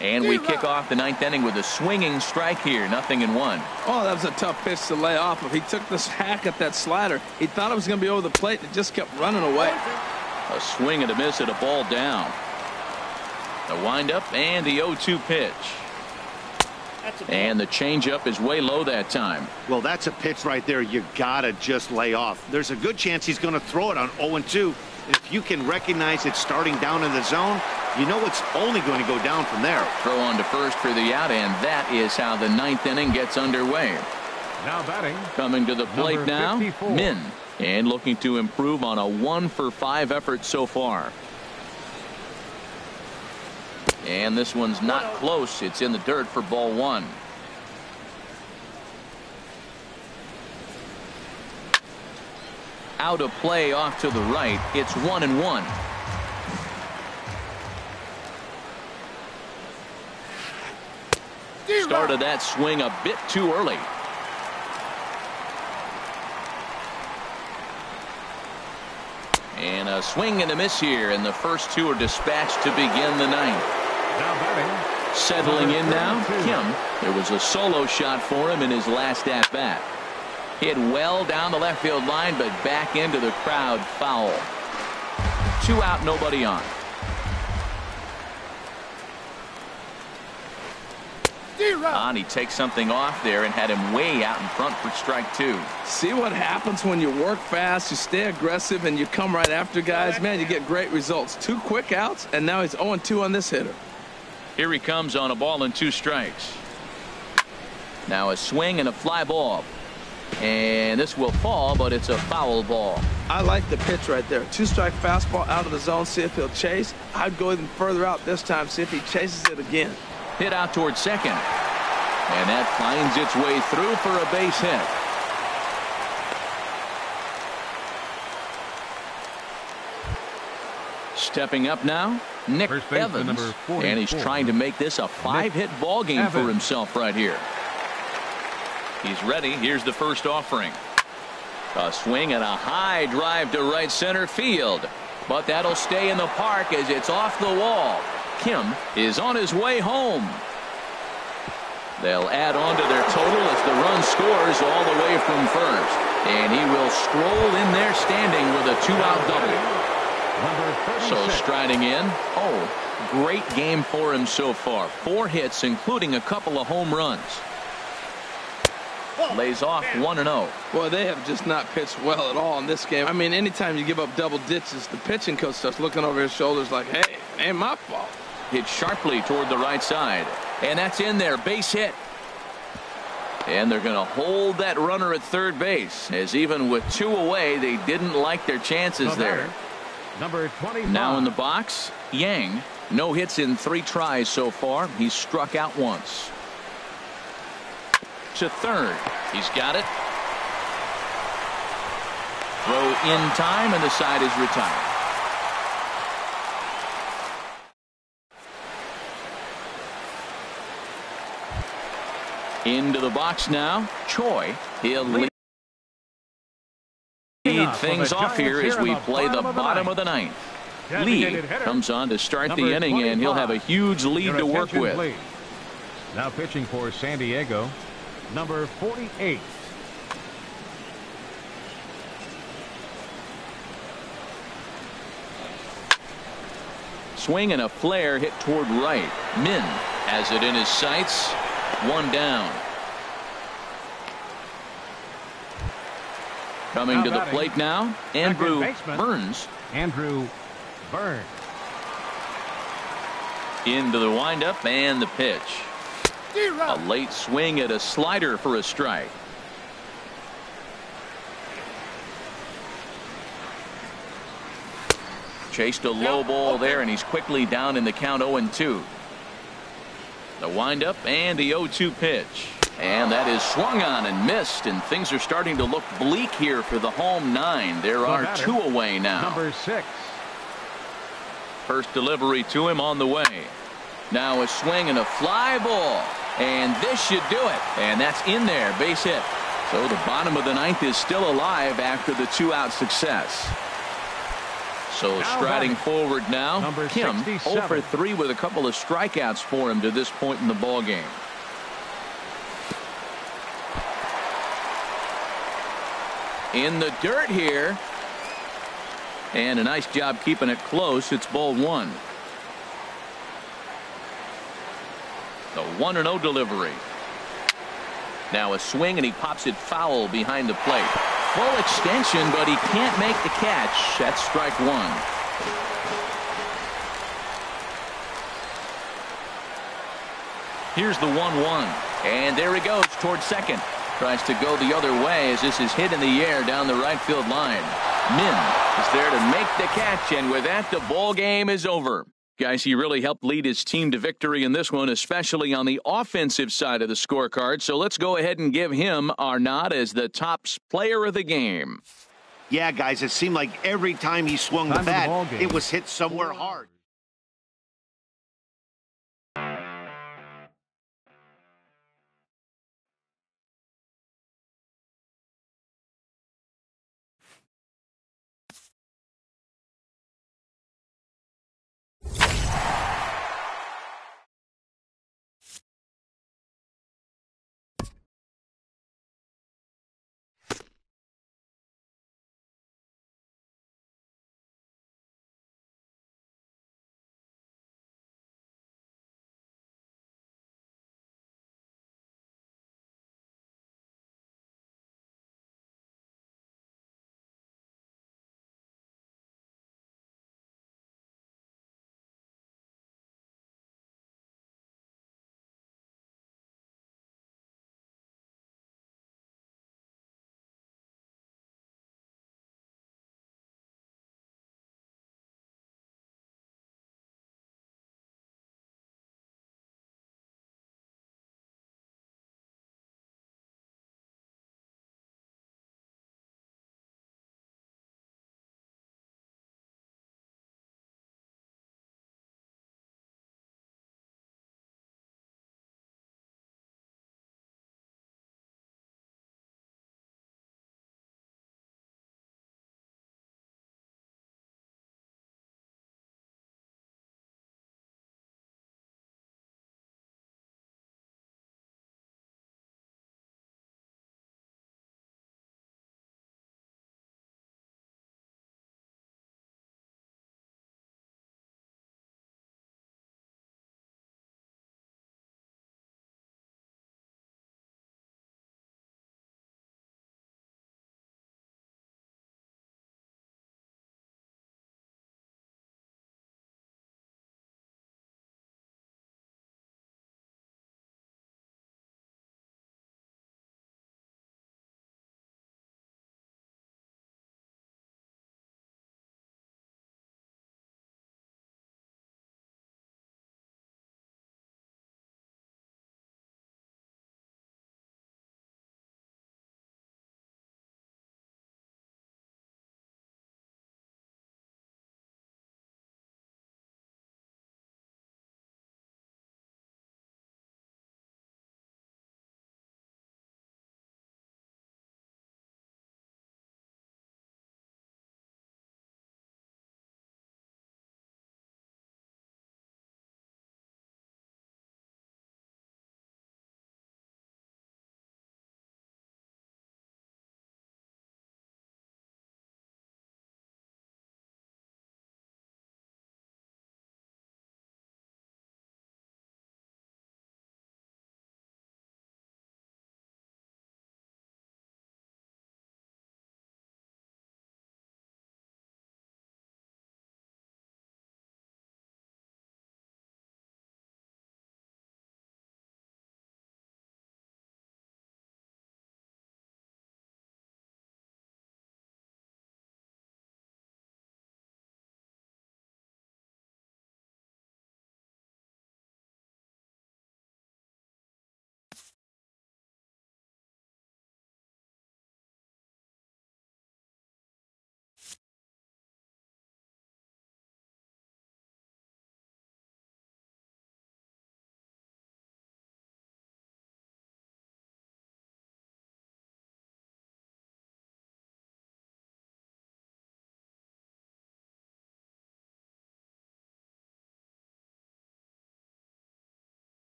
S1: And we kick off the ninth inning with a swinging strike here. 0-1.
S3: Oh, that was a tough pitch to lay off of. He took this hack at that slider. He thought it was going to be over the plate and it just kept running away.
S1: A swing and a miss at a ball down. The windup and the 0-2 pitch. And the changeup is way low that time.
S4: Well, that's a pitch right there you gotta just lay off. There's a good chance he's going to throw it on 0-2. If you can recognize it starting down in the zone, you know it's only going to go down from there.
S1: Throw on to first for the out, and that is how the ninth inning gets underway.
S2: Now batting.
S1: Coming to the plate
S2: Number
S1: now,
S2: 54.
S1: Min. And looking to improve on a 1-for-5 effort so far. And this one's not close. It's in the dirt for ball one. Out of play off to the right. It's 1-1. Started that swing a bit too early. And a swing and a miss here, and the first two are dispatched to begin the ninth.
S2: Now batting.
S1: Settling in now, Kim. There was a solo shot for him in his last at-bat. Hit well down the left field line, but back into the crowd, foul. 2 out, nobody on. He takes something off there and had him way out in front for strike 2.
S3: See what happens when you work fast, you stay aggressive, and you come right after guys. Man, you get great results. 2 quick outs, and now he's 0-2 on this hitter.
S1: Here he comes on a ball and 2 strikes. Now a swing and a fly ball. And this will fall, but it's a foul ball.
S3: I like the pitch right there. 2-strike fastball out of the zone, see if he'll chase. I'd go even further out this time, see if he chases it again.
S1: Hit out towards second. And that finds its way through for a base hit. Stepping up now, Nick Evans. And he's trying to make this a 5-hit ball game for himself right here. He's ready. Here's the first offering. A swing and a high drive to right center field. But that'll stay in the park as it's off the wall. Kim is on his way home. They'll add on to their total as the run scores all the way from first. And he will stroll in there standing with a 2-out double. So striding in. Oh, great game for him so far. 4 hits, including a couple of home runs. Lays off 1-0.
S3: Well, they have just not pitched well at all in this game. I mean, anytime you give up double ditches, the pitching coach starts looking over his shoulders like, hey, it ain't my fault.
S1: Hit sharply toward the right side. And that's in there. Base hit. And they're going to hold that runner at third base, as even with 2 away, they didn't like their chances there.
S2: Number 25.
S1: Now in the box, Yang. No hits in 3 tries so far. He's struck out once. To third. He's got it. Throw in time, and the side is retired. Into the box now, Choi. He'll lead things off here as we play the bottom of the ninth. Lee comes on to start the inning, and he'll have a huge lead to work with.
S2: Now pitching for San Diego, number 48.
S1: Swing and a flare hit toward right. Min has it in his sights. 1 down. Coming to the plate now, Andrew Burns.
S2: Andrew Burns.
S1: Into the windup and the pitch. A late swing at a slider for a strike. Chased a low ball there, and he's quickly down in the count 0-2. The windup and the 0-2 pitch. And that is swung on and missed, and things are starting to look bleak here for the home 9. There are 2 away now.
S2: Number 6.
S1: First delivery to him on the way. Now a swing and a fly ball. And this should do it. And that's in there, base hit. So the bottom of the 9th is still alive after the 2-out success. So striding forward now,
S2: number
S1: Kim
S2: 67.
S1: 0 for 3 with a couple of strikeouts for him to this point in the ball game. In the dirt here. And a nice job keeping it close. It's ball 1. The 1-0 delivery. Now a swing, and he pops it foul behind the plate. Full extension, but he can't make the catch. That's strike 1. Here's the 1-1. And there he goes towards second. Tries to go the other way as this is hit in the air down the right field line. Min is there to make the catch, and with that, the ball game is over. Guys, he really helped lead his team to victory in this one, especially on the offensive side of the scorecard. So let's go ahead and give him our nod as the top player of the game.
S4: Yeah, guys, it seemed like every time he swung the bat, it was hit somewhere hard.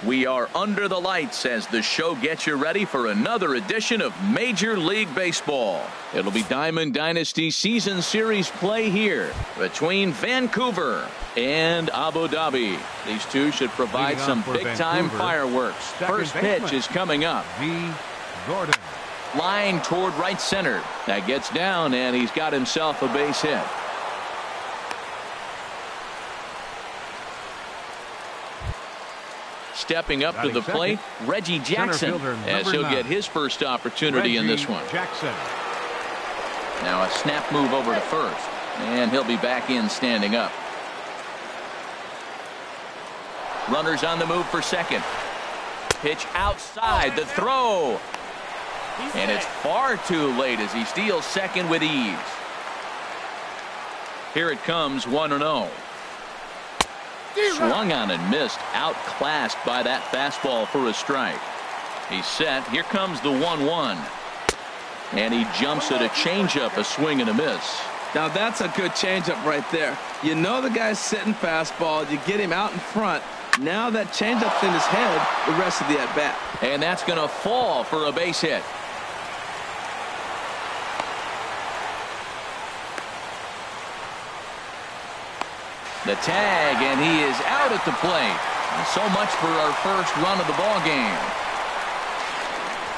S1: We are under the lights as the show gets you ready for another edition of Major League Baseball. It'll be Diamond Dynasty Season Series play here between Vancouver and Abu Dhabi. These two should provide some big-time fireworks. First pitch is coming up.
S2: Gordon.
S1: Line toward right center. That gets down, and he's got himself a base hit. Stepping up to the plate, Reggie Jackson, as he'll get his first opportunity in this one. Now a snap move over to first, and he'll be back in standing up. Runners on the move for second. Pitch outside, the throw. And it's far too late as he steals second with ease. Here it comes, 1-0. Swung on and missed, outclassed by that fastball for a strike. He's set. Here comes the 1-1. And he jumps at a changeup, a swing and a miss.
S3: Now that's a good changeup right there. You know the guy's sitting fastball. You get him out in front. Now that changeup's in his head the rest of the at-bat.
S1: And that's going to fall for a base hit. The tag, and he is out at the plate. So much for our first run of the ball game.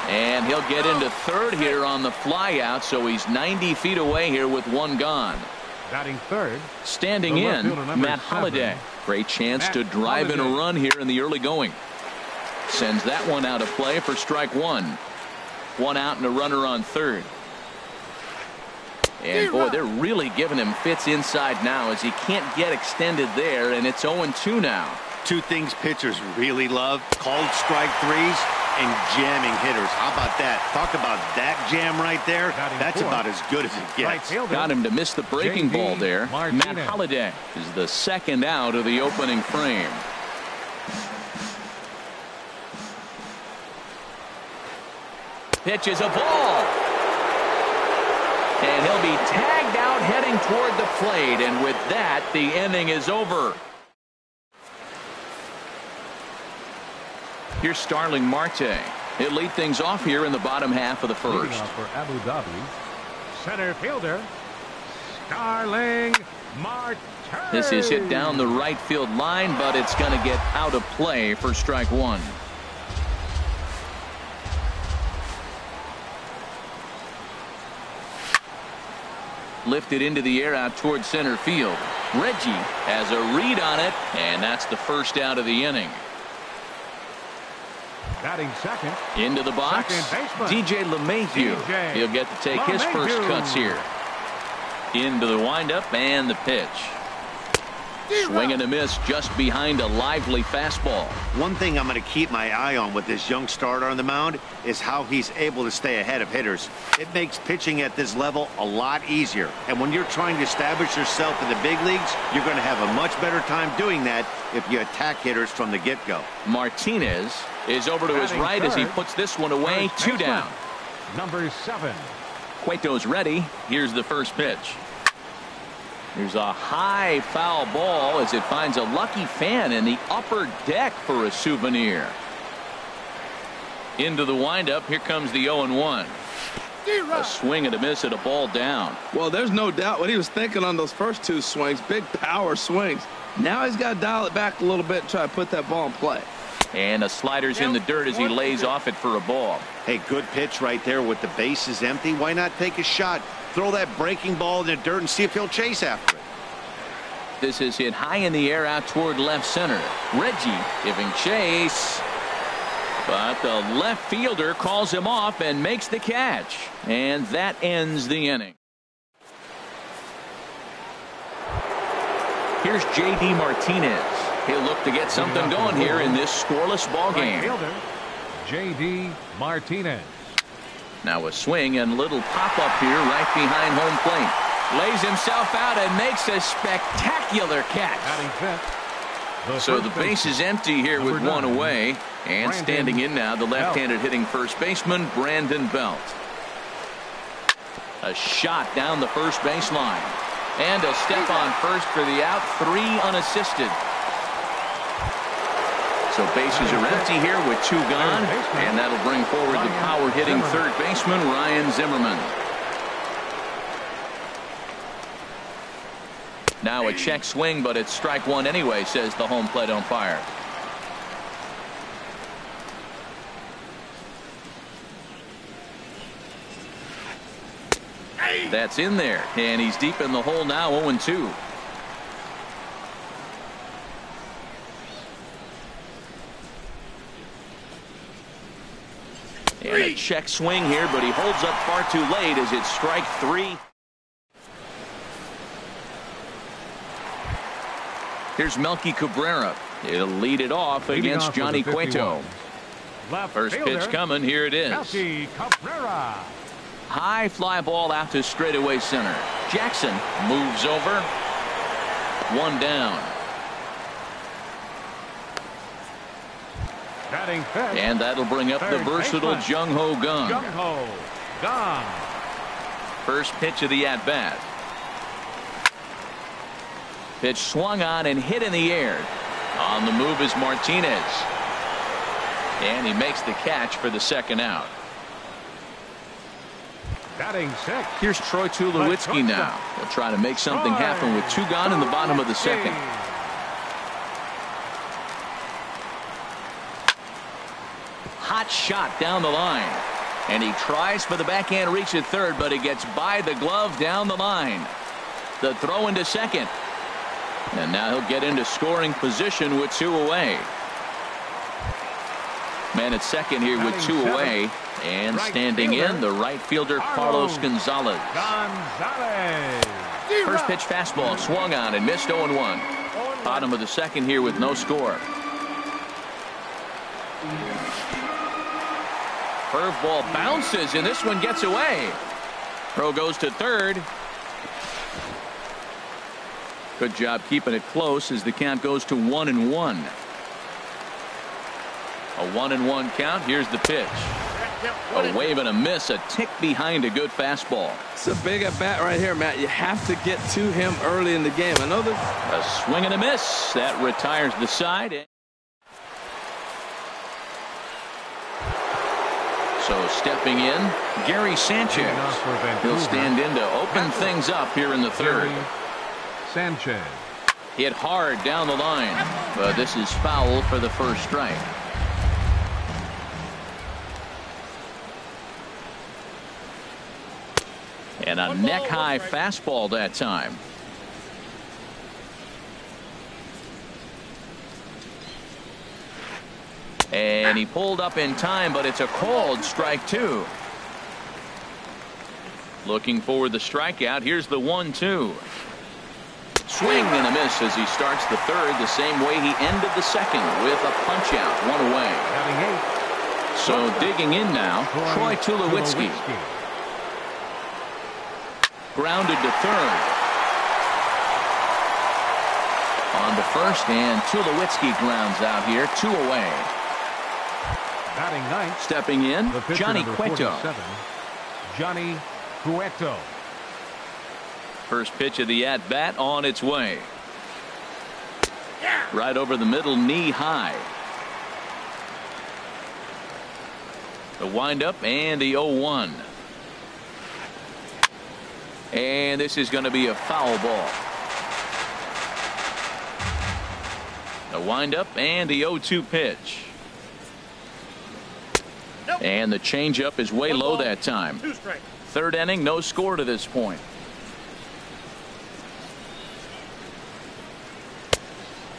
S1: And he'll get into third here on the flyout, so he's 90 feet away here with one gone.
S2: Batting third.
S1: Standing in, Matt Holliday. Great chance to drive in a run here in the early going. Sends that one out of play for strike one. One out and a runner on third. And boy, they're really giving him fits inside now as he can't get extended there, and it's 0-2 now.
S4: Two things pitchers really love: called strike threes and jamming hitters. How about that? Talk about that jam right there. That's about as good as it gets.
S1: Got him to miss the breaking ball there. Matt Holliday is the second out of the opening frame. Pitch is a ball. And he'll be tagged out heading toward the plate. And with that, the inning is over. Here's Starling Marte. He'll lead things off here in the bottom half of the first.
S2: For Abu Dhabi, center fielder, Starling Marte.
S1: This is hit down the right field line, but it's going to get out of play for strike one. Lifted into the air out towards center field. Reggie has a read on it, and that's the first out of the inning.
S2: Batting second.
S1: Into the box, DJ LeMahieu. He'll get to take his first cuts here. Into the windup and the pitch. Swing and a miss just behind a lively fastball.
S4: One thing I'm going to keep my eye on with this young starter on the mound is how he's able to stay ahead of hitters. It makes pitching at this level a lot easier. And when you're trying to establish yourself in the big leagues, you're going to have a much better time doing that if you attack hitters from the get-go.
S1: Martinez is over to his right as he puts this one away. Two down.
S2: Number 7.
S1: Cueto's ready. Here's the first pitch. There's a high foul ball as it finds a lucky fan in the upper deck for a souvenir. Into the windup. Here comes the 0-1. A swing and a miss at a ball down.
S3: Well, there's no doubt what he was thinking on those first two swings. Big power swings. Now he's got to dial it back a little bit and try to put that ball in play.
S1: And a slider's in the dirt as he lays off it for a ball.
S4: Hey, good pitch right there with the bases empty. Why not take a shot? Throw that breaking ball in the dirt and see if he'll chase after it.
S1: This is hit high in the air out toward left center. Reggie giving chase. But the left fielder calls him off and makes the catch. And that ends the inning. Here's J.D. Martinez. He'll look to get something going here in this scoreless ball game.
S2: J.D. Martinez.
S1: Now a swing and little pop-up here right behind home plate. Lays himself out and makes a spectacular catch. So the base is empty here with one away. And standing in now, the left-handed hitting first baseman, Brandon Belt. A shot down the first baseline. And a step on first for the out. 3 unassisted. So bases are empty here with 2 gone, and that'll bring forward the power-hitting third baseman, Ryan Zimmerman. Now a check swing, but it's strike 1 anyway, says the home plate umpire. That's in there, and he's deep in the hole now, 0-2. And a check swing here, but he holds up far too late as it's strike 3. Here's Melky Cabrera. He'll lead it off against Johnny Cueto. First pitch coming. Here it is.
S2: Melky Cabrera.
S1: High fly ball out to straightaway center. Jackson moves over. 1 down. And that'll bring up the versatile Jung-Ho Kang.
S2: Jung-Ho Kang.
S1: First pitch of the at-bat. Pitch swung on and hit in the air. On the move is Martinez. And he makes the catch for the second out.
S2: Batting sixth.
S1: Here's Troy Tulowitzki now. He'll try to make something happen with 2 gone in the bottom of the second. Hot shot down the line. And he tries for the backhand reach at third, but he gets by the glove down the line. The throw into second. And now he'll get into scoring position with 2 away. Man at second here with 2 away. And standing in, the right fielder, Carlos Gonzalez. First pitch fastball swung on and missed 0-1. Bottom of the second here with no score. Curveball bounces, and this one gets away. Throw goes to third. Good job keeping it close as the count goes to 1-1. A 1-1 count. Here's the pitch. A wave and a miss, a tick behind a good fastball.
S3: It's a big at bat right here, Matt. You have to get to him early in the game. I know there's
S1: a swing and a miss that retires the side. So stepping in, Gary Sanchez. He'll stand in to open things up here in the third.
S2: Sanchez
S1: hit hard down the line, but this is foul for the first strike. And a neck-high fastball that time. And he pulled up in time, but it's a called strike 2. Looking for the strikeout. Here's the 1-2. Swing and a miss as he starts the third the same way he ended the second with a punch out, 1 away. So digging in now, Troy Tulowitzki. Grounded to third. On to first, and Tulowitzki grounds out here, 2 away.
S2: Batting ninth.
S1: Stepping in, Johnny Cueto.
S2: Johnny Cueto.
S1: First pitch of the at-bat on its way. Right over the middle, knee high. The windup and the 0-1. And this is going to be a foul ball. The windup and the 0-2 pitch. And the changeup is way low that time. Third inning, no score to this point.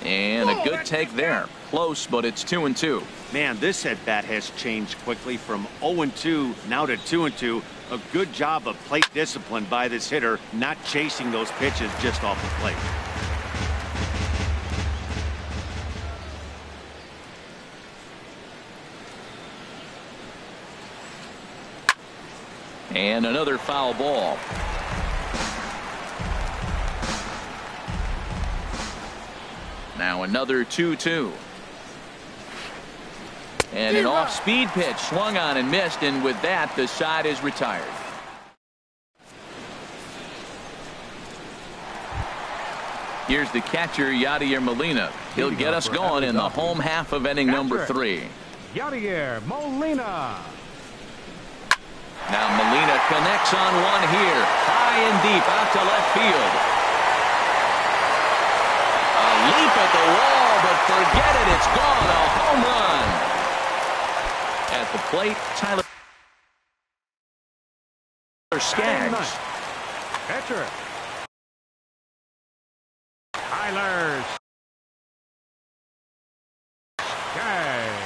S1: And a good take there. Close, but it's 2-2.
S4: Man, this at bat has changed quickly from 0-2 now to 2-2. A good job of plate discipline by this hitter, not chasing those pitches just off the plate.
S1: And another foul ball. Now another 2-2. And an off-speed pitch swung on and missed, and with that the side is retired. Here's the catcher, Yadier Molina. He'll get us going in the home half of inning number 3.
S2: Yadier Molina.
S1: Now Molina connects on one here. High and deep out to left field. A leap at the wall, but forget it. It's gone. A home run. At the plate, Tyler Skaggs.
S2: Catcher. Tyler Skaggs.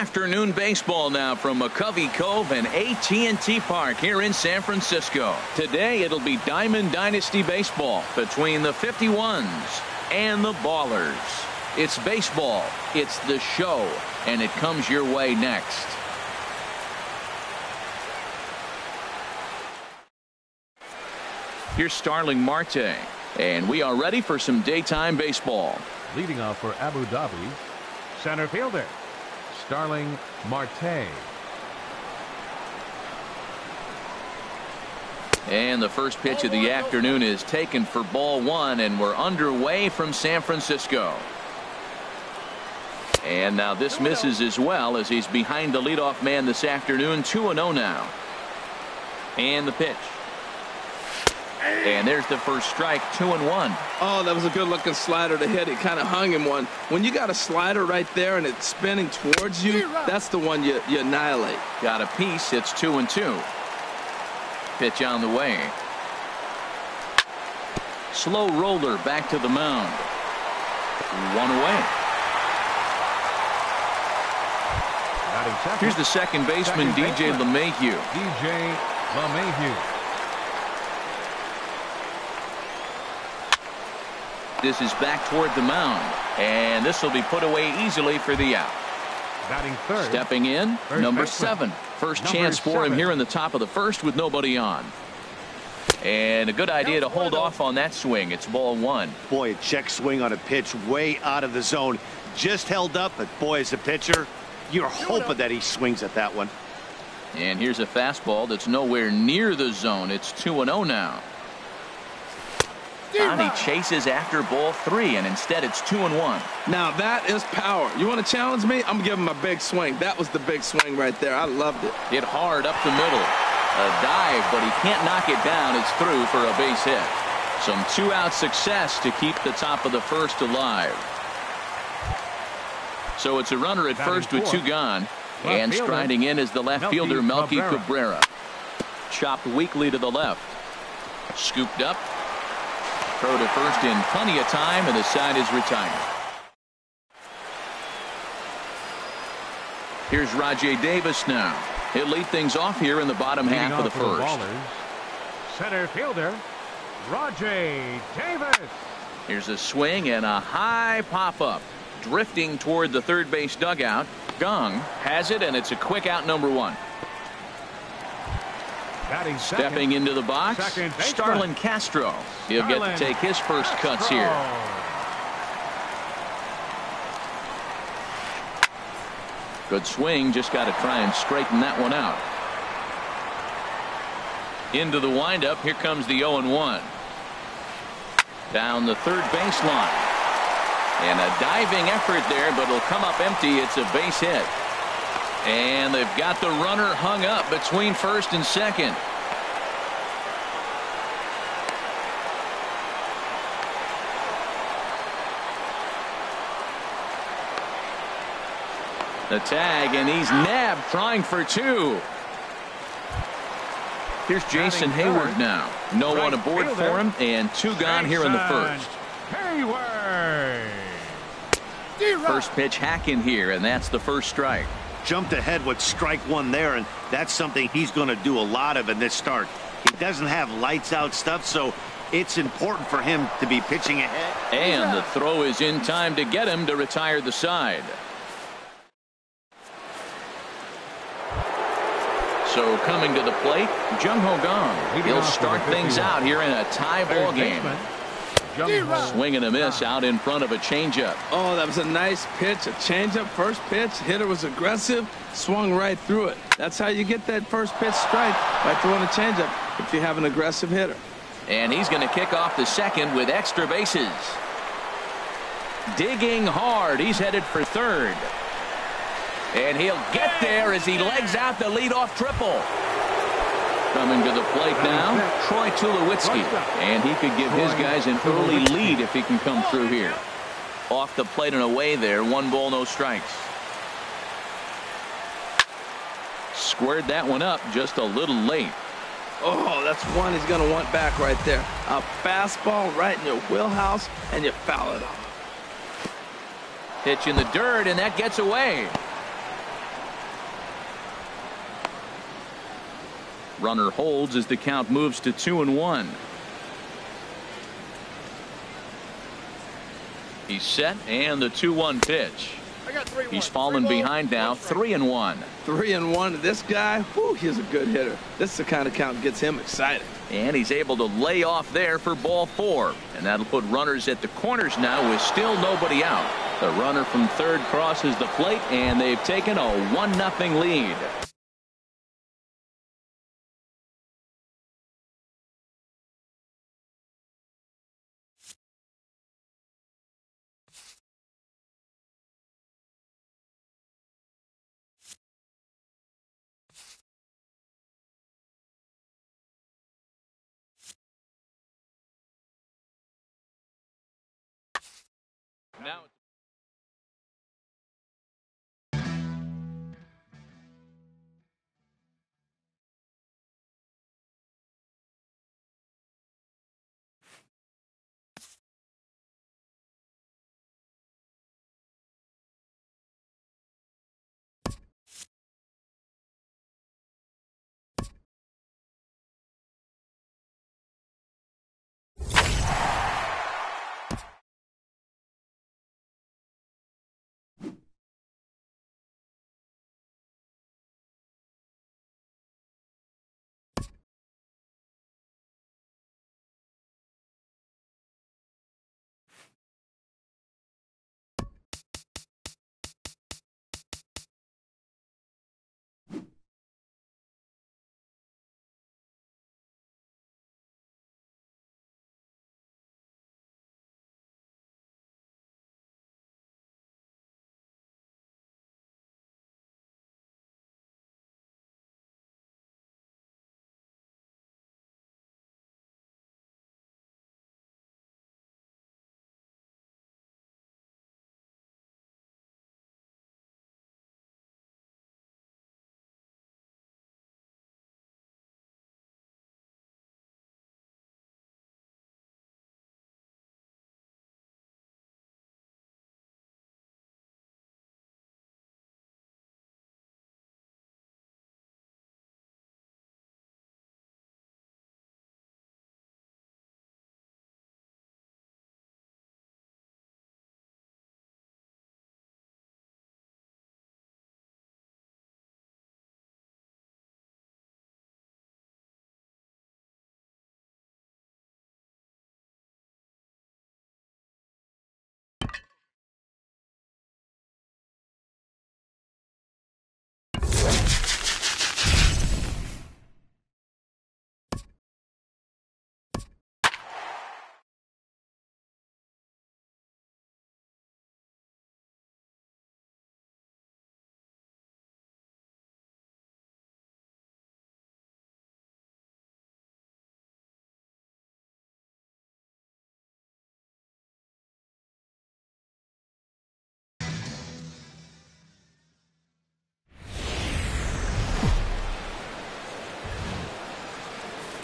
S1: Afternoon baseball now from McCovey Cove and AT&T Park here in San Francisco. Today it'll be Diamond Dynasty baseball between the 51s and the Ballers. It's baseball, it's the show, and it comes your way next. Here's Starling Marte, and we are ready for some daytime baseball.
S2: Leading off for Abu Dhabi, center fielder Starling Marte.
S1: And the first pitch of the afternoon is taken for ball 1, and we're underway from San Francisco. And now this misses as well, as he's behind the leadoff man this afternoon. 2-0 now. And the pitch. And there's the first strike, 2-1.
S3: Oh, that was a good-looking slider to hit. He kind of hung him one. When you got a slider right there and it's spinning towards you, that's the one you annihilate.
S1: Got a piece. It's 2-2. Pitch on the way. Slow roller back to the mound. One away. Here's the second baseman, DJ LeMahieu.
S2: DJ LeMahieu.
S1: This is back toward the mound, and this will be put away easily for the out.
S2: Batting third.
S1: Stepping in, number 7. First chance for him here in the top of the first with nobody on. And a good idea to hold off on that swing. It's ball 1.
S4: Boy, a check swing on a pitch way out of the zone. Just held up, but boy, as a pitcher, you're hoping that he swings at that one.
S1: And here's a fastball that's nowhere near the zone. It's 2-0 now. And he chases after ball 3, and instead it's 2-1.
S3: Now that is power. You want to challenge me? I'm going to give him a big swing. That was the big swing right there. I loved it.
S1: Hit hard up the middle. A dive, but he can't knock it down. It's through for a base hit. Some 2-out success to keep the top of the first alive. So it's a runner at first with 2 gone. And striding in is the left fielder, Melky Cabrera. Chopped weakly to the left. Scooped up. Throw to first in plenty of time, and the side is retired. Here's Rajay Davis now. He'll lead things off here in the bottom half of the first.
S2: Center fielder, Rajay Davis.
S1: Here's a swing and a high pop-up. Drifting toward the third base dugout. Gong has it, and it's a quick out, number 1. Stepping into the box, Starlin Castro. He'll get to take his first cuts here. Good swing, just got to try and straighten that one out. Into the windup, here comes the 0-1. Down the third baseline. And a diving effort there, but it'll come up empty. It's a base hit. And they've got the runner hung up between first and second. The tag, and he's nabbed, trying for 2. Here's Jason Hayward now. No one aboard for him, and 2 gone here in the first.
S2: Hayward.
S1: First pitch hack in here, and that's the first strike.
S4: Jumped ahead with strike 1 there, and that's something he's going to do a lot of in this start. He doesn't have lights out stuff, so it's important for him to be pitching ahead.
S1: And the throw is in time to get him to retire the side. So coming to the plate, Jung-Ho Kang. He'll start things out here in a tie ball game. Swing and a miss out in front of a changeup.
S3: Oh, that was a nice pitch, a changeup, first pitch. Hitter was aggressive, swung right through it. That's how you get that first pitch strike, by throwing a changeup if you have an aggressive hitter.
S1: And he's going to kick off the second with extra bases. Digging hard, he's headed for third. And he'll get there as he legs out the leadoff triple. Coming to the plate now, Troy Tulowitzki. And he could give his guys an early lead if he can come through here. Off the plate and away there, 1 ball, no strikes. Squared that one up just a little late.
S3: Oh, that's one he's going to want back right there. A fastball right in your wheelhouse, and you foul it off.
S1: Pitch in the dirt, and that gets away. Runner holds as the count moves to 2-1. He's set, and the 2-1 pitch. He's fallen behind now, 3-1.
S3: 3-1. This guy, whew, he's a good hitter. This is the kind of count that gets him excited.
S1: And he's able to lay off there for ball 4. And that'll put runners at the corners now with still nobody out. The runner from third crosses the plate, and they've taken a 1-0 lead.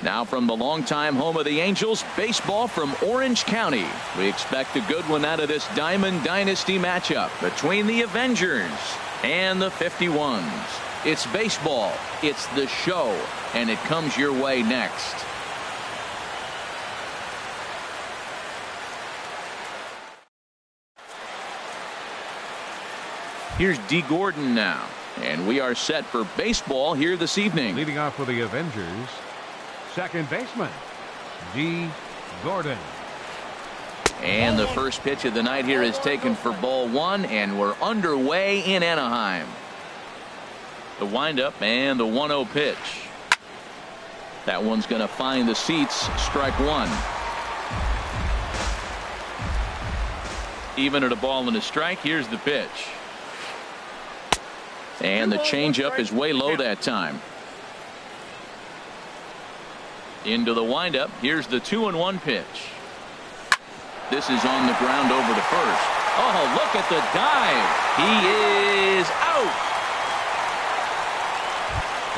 S1: Now from the longtime home of the Angels, baseball from Orange County. We expect a good one out of this Diamond Dynasty matchup between the Avengers and the 51s. It's baseball, it's the show, and it comes your way next. Here's D. Gordon now, and we are set for baseball here this evening.
S2: Leading off for the Avengers, second baseman, D. Gordon.
S1: And the first pitch of the night here is taken for ball one, and we're underway in Anaheim. The windup and the 1-0 pitch. That one's going to find the seats. Strike one. Even at a ball and a strike. Here's the pitch. And the changeup is way low that time. Into the windup. Here's the 2-1 pitch. This is on the ground over to first. Oh, look at the dive. He is out.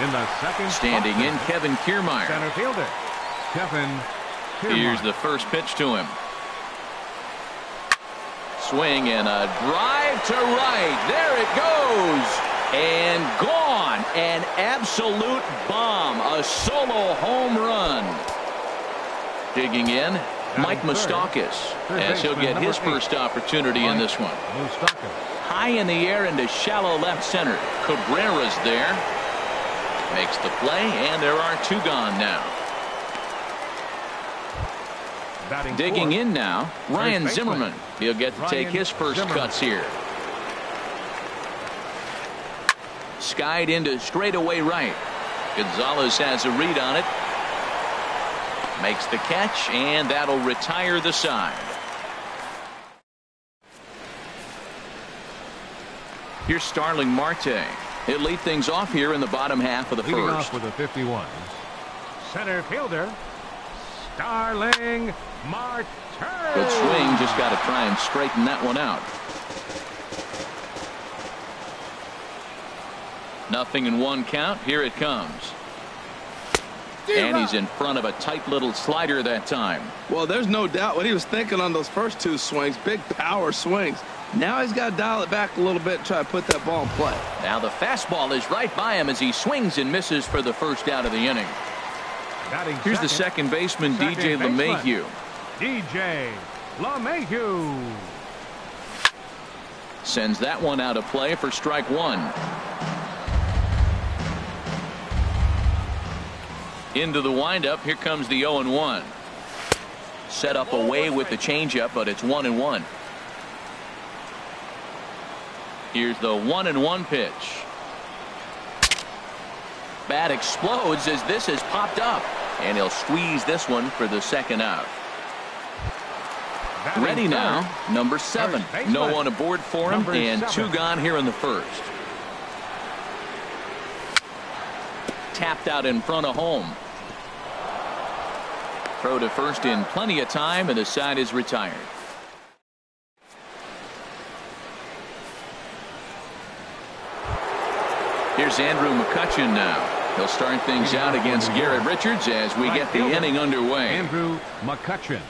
S2: In the second,
S1: standing in, Kevin Kiermaier.
S2: Center fielder, Kevin Kiermaier.
S1: Here's the first pitch to him. Swing and a drive to right. There it goes. And gone. An absolute bomb. A solo home run. Digging in, Mike Moustakas, as he'll get his first opportunity in this one. High in the air into shallow left center. Cabrera's there. Makes the play, and there are two gone now. Digging in now, Ryan Zimmerman. He'll get to take his first cuts here. Skied into straightaway right. Gonzalez has a read on it. Makes the catch, and that'll retire the side. Here's Starling Marte. He'll lead things off here in the bottom half of the
S2: Leading
S1: first.
S2: off with the 51s, center fielder, Starling Marte.
S1: Good swing, just got to try and straighten that one out. Nothing in one count. Here it comes. And he's in front of a tight little slider that time.
S3: Well, there's no doubt what he was thinking on those first two swings. Big power swings. Now he's got to dial it back a little bit and try to put that ball in play.
S1: Now the fastball is right by him as he swings and misses for the first out of the inning. Here's the second baseman, DJ LeMahieu.
S2: DJ LeMahieu.
S1: Sends that one out of play for strike one. Into the windup. Here comes the 0-1. Set up away with the changeup, but it's 1-1. Here's the 1-1 pitch. Bat explodes as this has popped up, and he'll squeeze this one for the second out. Ready now, number 7. No one aboard for him, and 2 gone here in the first. Tapped out in front of home. Throw to first in plenty of time, and the side is retired. Here's Andrew McCutchen now. He'll start things out against Garrett Richards as we get the inning underway.
S2: Andrew McCutchen.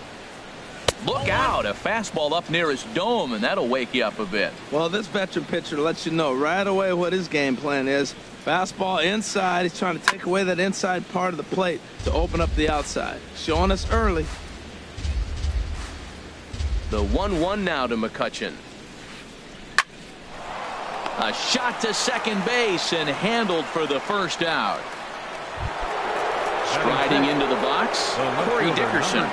S1: Look out, a fastball up near his dome, and that'll wake you up a bit.
S3: Well, this veteran pitcher lets you know right away what his game plan is. Fastball inside. He's trying to take away that inside part of the plate to open up the outside. Showing us early.
S1: The 1-1 now to McCutchen. A shot to second base and handled for the first out. Striding into the box, Corey Dickerson.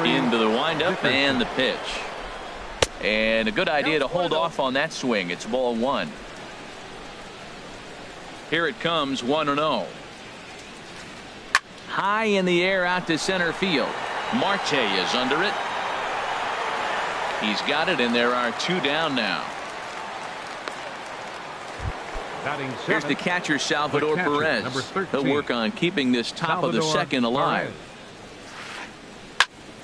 S1: Into the windup and the pitch. And a good idea to hold off on that swing. It's ball 1. Here it comes, 1-0. High in the air out to center field. Marte is under it. He's got it, and there are 2 down now. Here's the catcher, Salvador Perez. He'll work on keeping this top of the second alive.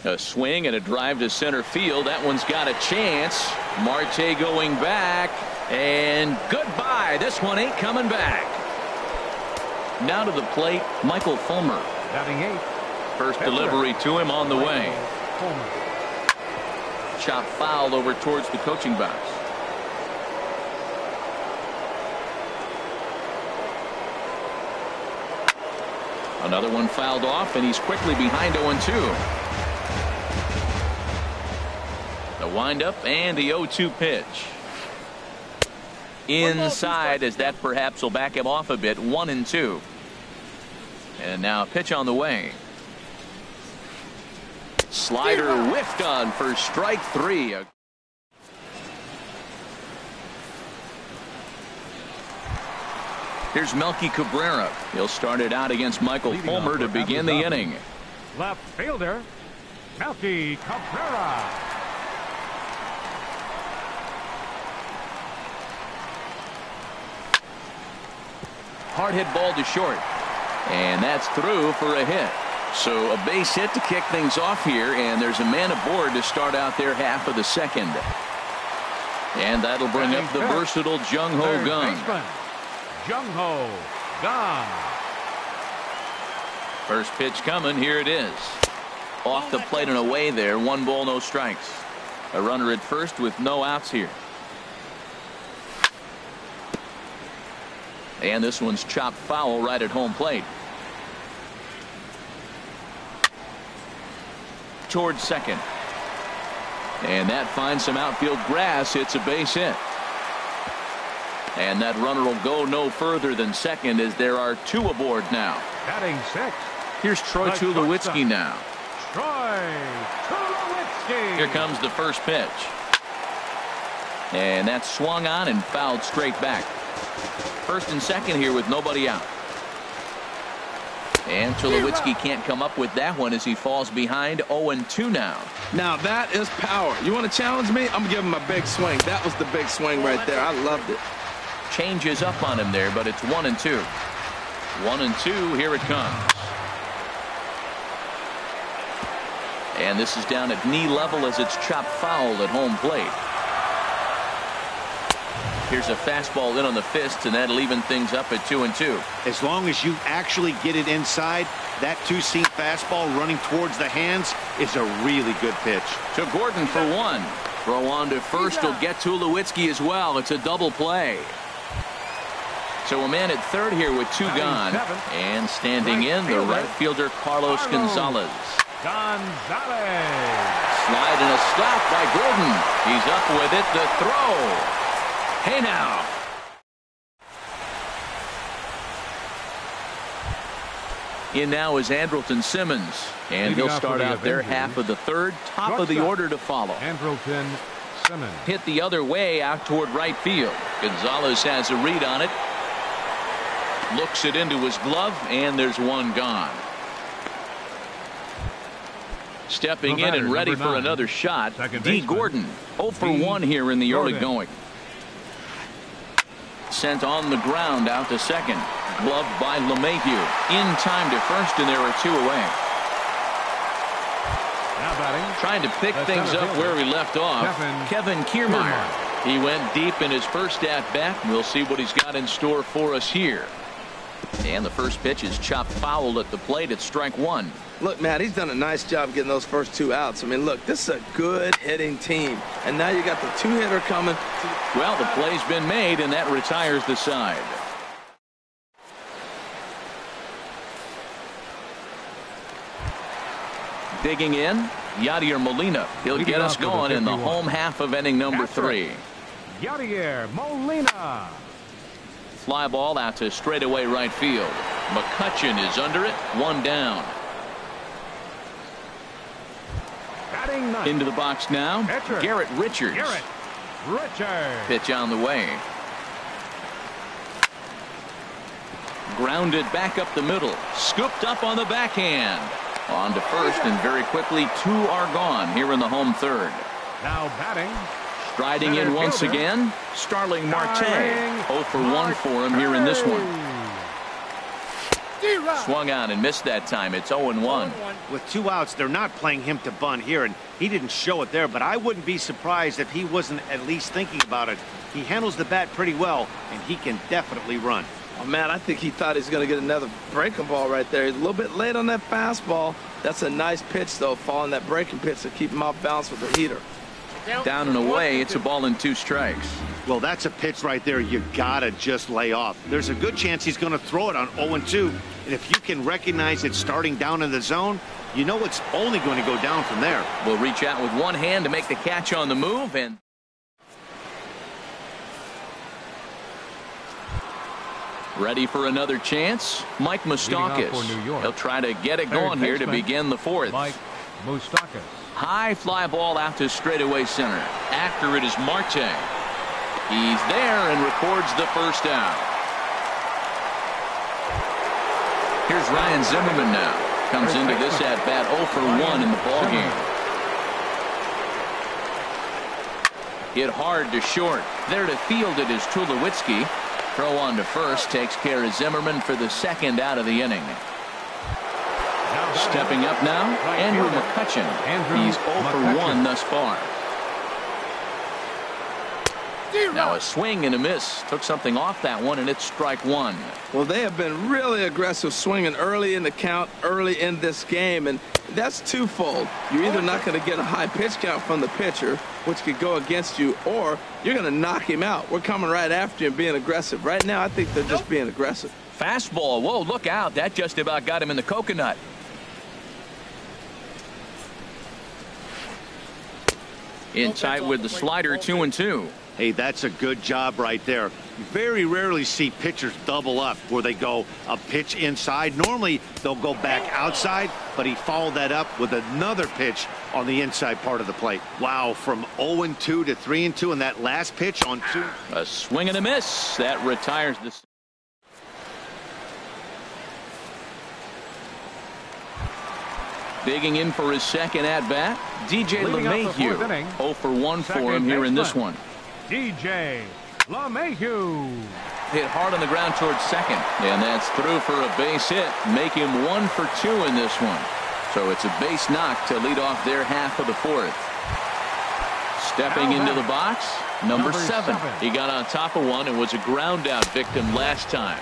S1: A swing and a drive to center field. That one's got a chance. Marte going back, and goodbye. This one ain't coming back. Now to the plate, Michael Fulmer. First delivery to him on the way. Chop foul over towards the coaching box. Another one fouled off, and he's quickly behind 0-2. The windup and the 0-2 pitch. Inside, as that perhaps will back him off a bit. 1-2. And now a pitch on the way. Slider whiffed on for strike 3. Here's Melky Cabrera. He'll start it out against Michael Fulmer to begin the inning.
S2: Left fielder, Melky Cabrera.
S1: Hard hit ball to short. And that's through for a hit. So a base hit to kick things off here, and there's a man aboard to start out their half of the second. And that'll bring up the versatile Jung-Ho Kang.
S2: Jung-Ho Kang.
S1: First pitch coming. Here it is. Off the plate and away there. 1 ball, no strikes. A runner at first with no outs here. And this one's chopped foul right at home plate. Towards second. And that finds some outfield grass. It's a base hit. And that runner will go no further than second as there are 2 aboard now.
S2: Batting 6.
S1: Here's Troy Tulowitzki now.
S2: Troy Tulowitzki.
S1: Here comes the first pitch. And that's swung on and fouled straight back. First and second here with nobody out. And Tulowitzki can't come up with that one as he falls behind. 0-2 now.
S3: Now that is power. You want to challenge me? I'm going to give him a big swing. That was the big swing right there. I loved it.
S1: Changes up on him there, but it's 1-2. 1-2. Here it comes. And this is down at knee level as it's chopped foul at home plate. Here's a fastball in on the fist, and that'll even things up at 2-2.
S4: As long as you actually get it inside, that two-seam fastball running towards the hands is a really good pitch.
S1: To Gordon for one. Throw on to first will get Tulowitzki as well. It's a double play. So a man at third here with two gone. And standing in, the right fielder, Carlos Gonzalez. Slide and a stop by Gordon. He's up with it. The throw. Hey now. In now is Andrelton Simmons. And he'll start out their half of the third. Top of the order to follow.
S2: Andrelton Simmons.
S1: Hit the other way out toward right field. Gonzalez has a read on it. Looks it into his glove, and there's one gone. Stepping in and ready for another shot, D. Gordon. 0 for 1 here in the early going. Sent on the ground out to second. Gloved by LeMahieu. In time to first, and there are two away. Trying to pick things up where he left off. Kevin Kiermaier. He went deep in his first at-bat. We'll see what he's got in store for us here. And the first pitch is chopped foul at the plate at strike one.
S3: Look, Matt, he's done a nice job getting those first two outs. I mean, look, this is a good hitting team. And now you got the two-hitter coming.
S1: Well, the play's been made, and that retires the side. Digging in, Yadier Molina. He'll get us going in the home half of inning number 3.
S2: Yadier Molina.
S1: Fly ball out to straightaway right field. McCutchen is under it. One down. Into the box now. Garrett Richards. Pitch on the way. Grounded back up the middle. Scooped up on the backhand. On to first, and very quickly two are gone here in the home third.
S2: Now batting.
S1: Striding in once again, Starling Marte. 0 for 1 for him here in this one. Swung on and missed that time. It's 0-1.
S4: With two outs, they're not playing him to bunt here, and he didn't show it there, but I wouldn't be surprised if he wasn't at least thinking about it. He handles the bat pretty well, and he can definitely run.
S3: Oh, man, I think he thought he was going to get another breaking ball right there. He's a little bit late on that fastball. That's a nice pitch, though, following that breaking pitch to keep him off balance with the heater.
S1: Down and away, it's a ball and 2 strikes.
S4: Well, that's a pitch right there you gotta just lay off. There's a good chance he's going to throw it on 0-2, and if you can recognize it starting down in the zone, you know it's only going to go down from there.
S1: We'll reach out with one hand to make the catch on the move, and ready for another chance. Mike Moustakas. He'll try to get it going here to begin the fourth.
S2: Mike Moustakas.
S1: High fly ball out to straightaway center. After it is Marte. He's there and records the first out. Here's Ryan Zimmerman now. Comes into this at bat 0 for 1 in the ballgame. Hit hard to short. There to field it is Tulowitzki. Throw on to first takes care of Zimmerman for the second out of the inning. Stepping up now, Andrew McCutchen. He's 0 for 1 thus far. Now a swing and a miss. Took something off that one, and it's strike one.
S3: Well, they have been really aggressive swinging early in the count, early in this game, and that's twofold. You're either not going to get a high pitch count from the pitcher, which could go against you, or you're going to knock him out. We're coming right after you and being aggressive. Right now, I think they're just being aggressive.
S1: Fastball. Whoa, look out. That just about got him in the coconut. In tight with the slider, 2-2.
S4: Hey, that's a good job right there. You very rarely see pitchers double up where they go a pitch inside. Normally, they'll go back outside, but he followed that up with another pitch on the inside part of the plate. Wow, from 0-2 to 3-2, and that last pitch on 2.
S1: A swing and a miss. That retires the... Digging in for his second at-bat, DJ LeMahieu. 0 for 1 for him here in this one.
S2: DJ LeMahieu.
S1: Hit hard on the ground towards second, and that's through for a base hit. Make him 1 for 2 in this one. So it's a base knock to lead off their half of the fourth. Stepping into the box, number 7. He got on top of one and was a ground out victim last time.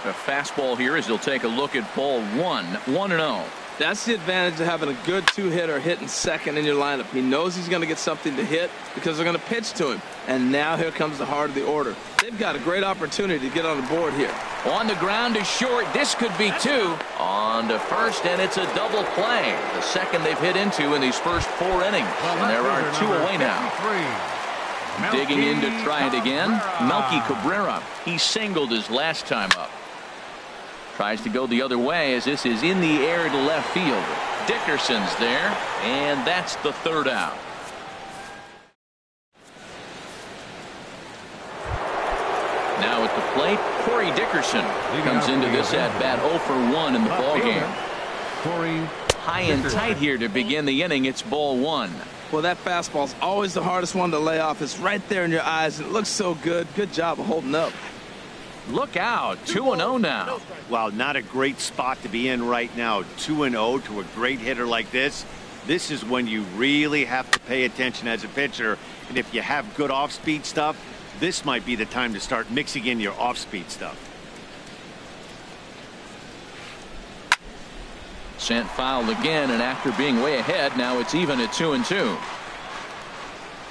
S1: A fastball here as he'll take a look at ball 1, 1-0.
S3: That's the advantage of having a good two-hitter hitting second in your lineup. He knows he's going to get something to hit because they're going to pitch to him. And now here comes the heart of the order. They've got a great opportunity to get on the board here.
S1: On the ground is short. This could be 2. On to first, and it's a double play. The second they've hit into in these first 4 innings. And there are 2 away now. Digging in to try it again, Melky Cabrera. He singled his last time up. Tries to go the other way as this is in the air to left field. Dickerson's there, and that's the 3rd out. Now at the plate, Corey Dickerson comes into this at-bat 0 for 1 in the ballgame. High and tight here to begin the inning. It's ball 1.
S3: Well, that fastball's always the hardest one to lay off. It's right there in your eyes, and it looks so good. Good job of holding up.
S1: Look out, 2-0 now.
S4: Wow, not a great spot to be in right now. 2-0 to a great hitter like this. This is when you really have to pay attention as a pitcher. And if you have good off-speed stuff, this might be the time to start mixing in your off-speed stuff.
S1: Sent foul again, and after being way ahead, now it's even at 2-2.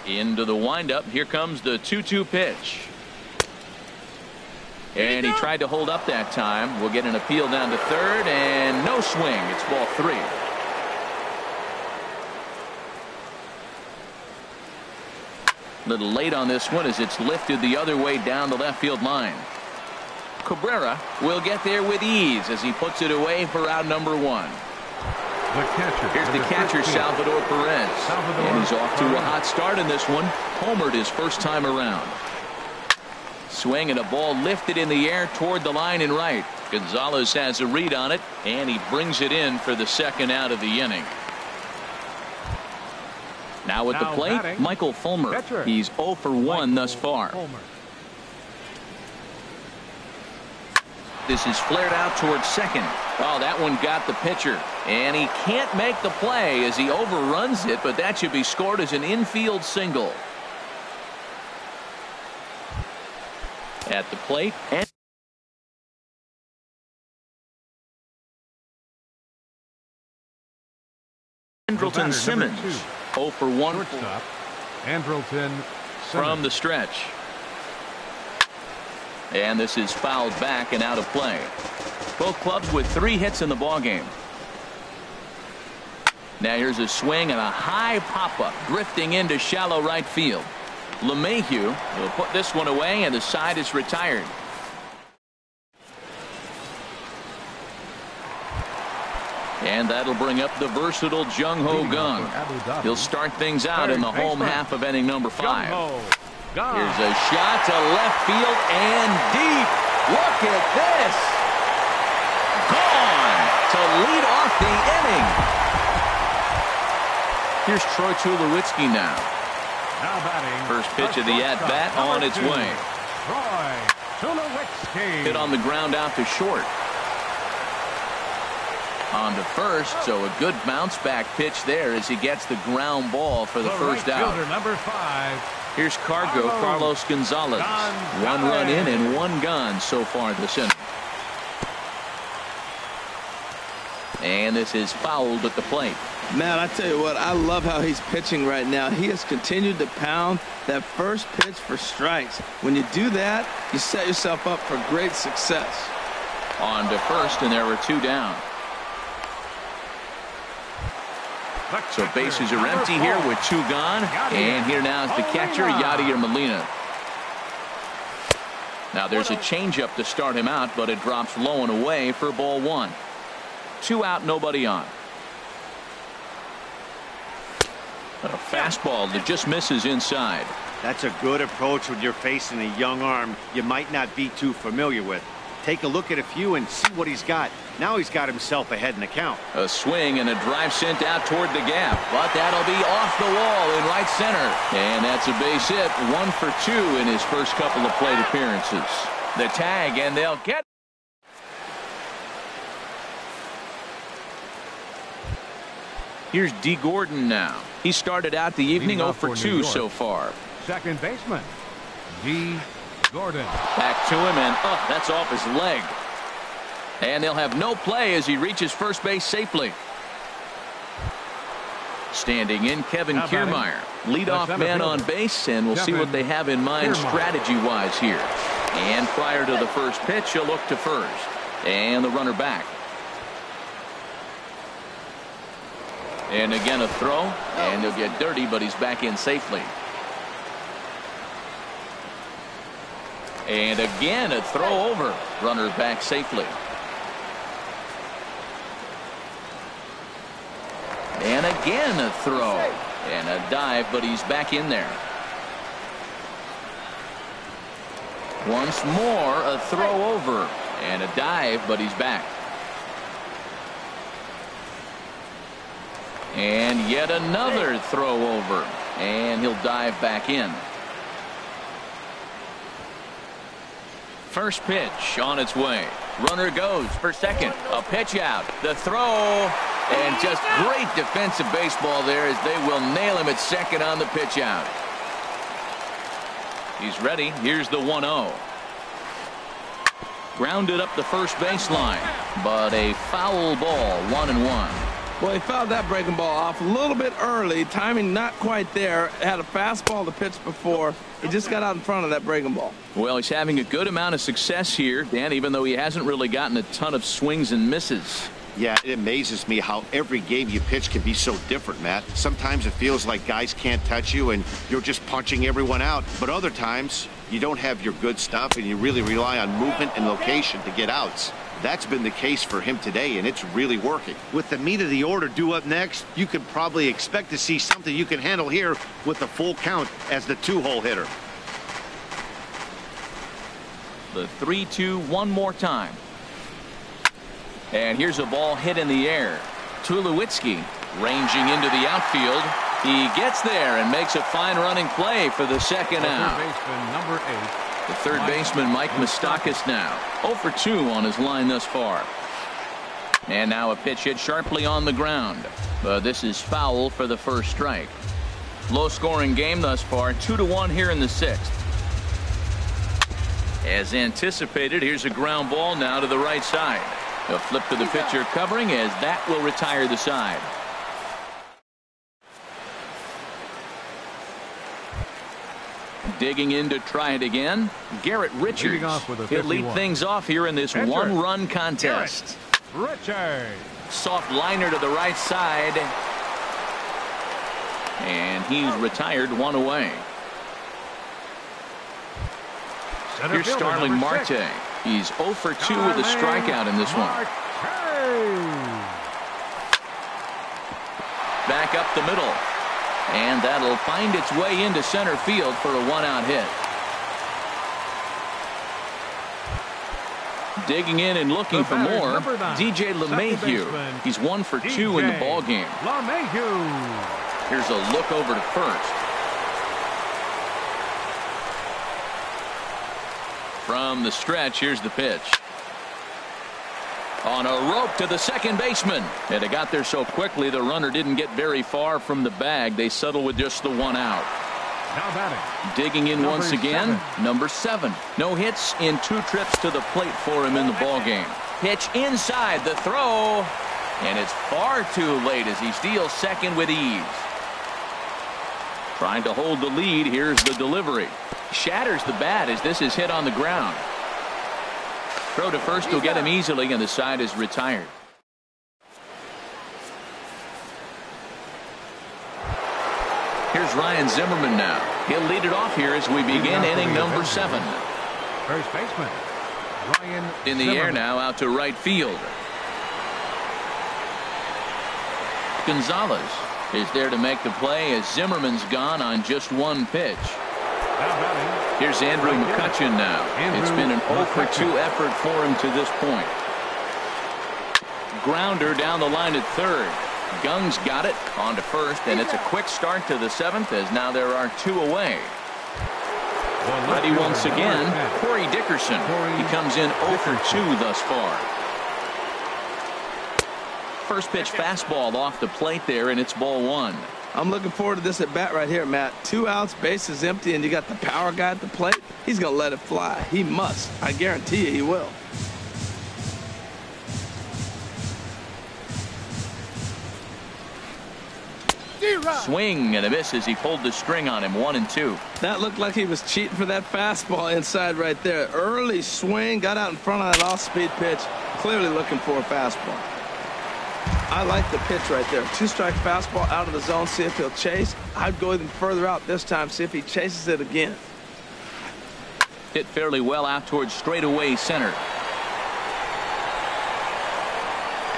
S1: Into the windup, here comes the 2-2 pitch. And he tried to hold up that time. We'll get an appeal down to third, and no swing. It's ball 3. Little late on this one as it's lifted the other way down the left field line. Cabrera will get there with ease as he puts it away for out number 1. Here's the catcher, Salvador Perez. And he's off to a hot start in this one. Homered his first time around. Swing and a ball lifted in the air toward the line and right. Gonzalez has a read on it, and he brings it in for the 2nd out of the inning. Now at the plate, batting, Michael Fulmer. He's 0 for 1 thus far. This is flared out towards second. Oh, that one got the pitcher. And he can't make the play as he overruns it, but that should be scored as an infield single. At the plate, and Andrelton Simmons 0 for 1 from the stretch. And this is fouled back and out of play. Both clubs with 3 hits in the ballgame. Now here's a swing and a high pop-up drifting into shallow right field. LeMahieu will put this one away, and the side is retired. And that'll bring up the versatile Jung Ho Gung. He'll start things out in the home half of inning number 5. Here's a shot to left field and deep. Look at this. Gone to lead off the inning. Here's Troy Tulowitzki now. First pitch of the at-bat on its way. Hit on the ground out to short. On to first, so a good bounce back pitch there as he gets the ground ball for the first out.
S2: Number 5.
S1: Here's Carlos Gonzalez. 1 run in and 1 gone so far this inning. And this is fouled at the plate.
S3: Man, I tell you what, I love how he's pitching right now. He has continued to pound that first pitch for strikes. When you do that, you set yourself up for great success.
S1: On to first, and there were 2 down. So bases are empty here with 2 gone. And here now is the catcher, Yadier Molina. Now there's a changeup to start him out, but it drops low and away for ball 1. 2 out, nobody on. A fastball that just misses inside.
S4: That's a good approach when you're facing a young arm you might not be too familiar with. Take a look at a few and see what he's got. Now he's got himself ahead in the count.
S1: A swing and a drive sent out toward the gap, but that'll be off the wall in right center. And that's a base hit. 1 for 2 in his first couple of plate appearances. The tag, and they'll get. Here's D. Gordon now. He started out the evening 0 for 2 so far.
S2: Second baseman, D. Gordon.
S1: Back to him, and that's off his leg. And they'll have no play as he reaches first base safely. Standing in, Kevin Kiermaier. Leadoff man on base, and we'll see what they have in mind strategy-wise here. And prior to the first pitch, he'll look to first. And the runner back. And again a throw, and he'll get dirty, but he's back in safely. And again a throw over. Runner back safely. And again a throw. And a dive, but he's back in there. Once more a throw over. And a dive, but he's back. And yet another throw over. And he'll dive back in. First pitch on its way. Runner goes for second. A pitch out. The throw. And just great defensive baseball there as they will nail him at second on the pitch out. He's ready. Here's the 1-0. Grounded up the first baseline. But a foul ball. 1-1.
S3: Well, he fouled that breaking ball off a little bit early. Timing not quite there. Had a fastball to pitch before. He just got out in front of that breaking ball.
S1: Well, he's having a good amount of success here, Dan, even though he hasn't really gotten a ton of swings and misses.
S4: Yeah, it amazes me how every game you pitch can be so different, Matt. Sometimes it feels like guys can't touch you and you're just punching everyone out. But other times, you don't have your good stuff and you really rely on movement and location to get outs. That's been the case for him today, and it's really working. With the meat of the order due up next, you can probably expect to see something you can handle here with the full count as the two-hole hitter.
S1: The 3-2 one more time. And here's a ball hit in the air. Tulowitzki ranging into the outfield. He gets there and makes a fine running play for the second out.
S2: Third baseman, number 8.
S1: The third baseman, Mike Moustakas, now 0 for 2 on his line thus far. And now a pitch hit sharply on the ground. But this is foul for the first strike. Low scoring game thus far, 2-1 here in the 6th. As anticipated, here's a ground ball now to the right side. A flip to the pitcher covering as that will retire the side. Digging in to try it again, Garrett Richards. He'll lead things off here in this one-run contest.
S2: Richards.
S1: Soft liner to the right side. And he's retired, one away. Here's Starling Marte. He's 0 for 2 with a strikeout in this one. Back up the middle. And that'll find its way into center field for a one-out hit. Digging in and looking for more, DJ LeMahieu. He's 1 for 2 in the ball game. Here's a look over to first. From the stretch, here's the pitch. On a rope to the second baseman. And it got there so quickly the runner didn't get very far from the bag. They settle with just the one out.
S2: Now batting.
S1: Digging in once again, number 7. No hits in 2 trips to the plate for him in the ball game. Pitch inside, the throw. And it's far too late as he steals second with ease. Trying to hold the lead. Here's the delivery. Shatters the bat as this is hit on the ground. Throw to first will get him easily, and the side is retired. Here's Ryan Zimmerman now. He'll lead it off here as we begin inning number 7.
S2: First baseman, Ryan
S1: in the air now out to right field. Gonzalez is there to make the play as Zimmerman's gone on just 1 pitch. Here's Andrew McCutchen now. It's been an 0 for 2 effort for him to this point. Grounder down the line at third. Gung's got it on to first, and it's a quick start to the 7th as now there are 2 away. Ready once again, Corey Dickerson. He comes in 0 for 2 thus far. first pitch fastball off the plate there, and it's ball one.
S3: I'm looking forward to this at bat right here, Matt. 2 outs, base is empty, and you got the power guy at the plate. He's going to let it fly. He must. I guarantee you he will.
S1: Swing and a miss as he pulled the string on him. 1-2.
S3: That looked like he was cheating for that fastball inside right there. Early swing, got out in front of that off-speed pitch. Clearly looking for a fastball. I like the pitch right there. 2-strike fastball out of the zone, see if he'll chase. I'd go even further out this time, see if he chases it again.
S1: Hit fairly well out towards straightaway center.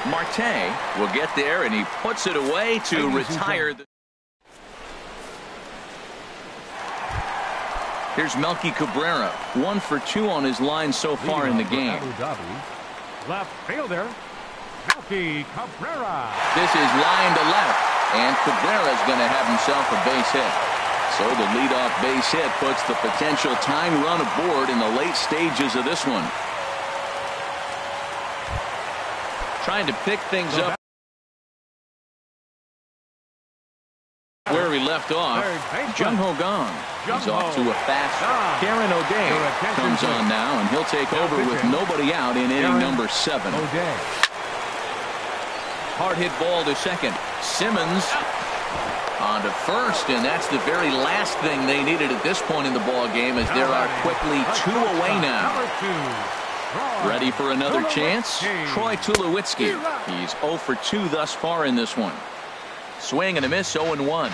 S1: Marte will get there, and he puts it away to retire. Here's Melky Cabrera, 1 for 2 on his line so far in the game.
S2: Left fielder, Melky Cabrera.
S1: This is line to left, and Cabrera's going to have himself a base hit. So the leadoff base hit puts the potential tying run aboard in the late stages of this one. Trying to pick things up where he left off. Jung Ho Gong is off to a fast. Karen O'Day comes on now, and he'll take over with nobody out in inning number 7. Hard hit ball to second. Simmons on to first, and that's the very last thing they needed at this point in the ball game, as there are quickly 2 away now. Ready for another chance? Troy Tulowitzki. He's 0 for 2 thus far in this one. Swing and a miss, 0-1.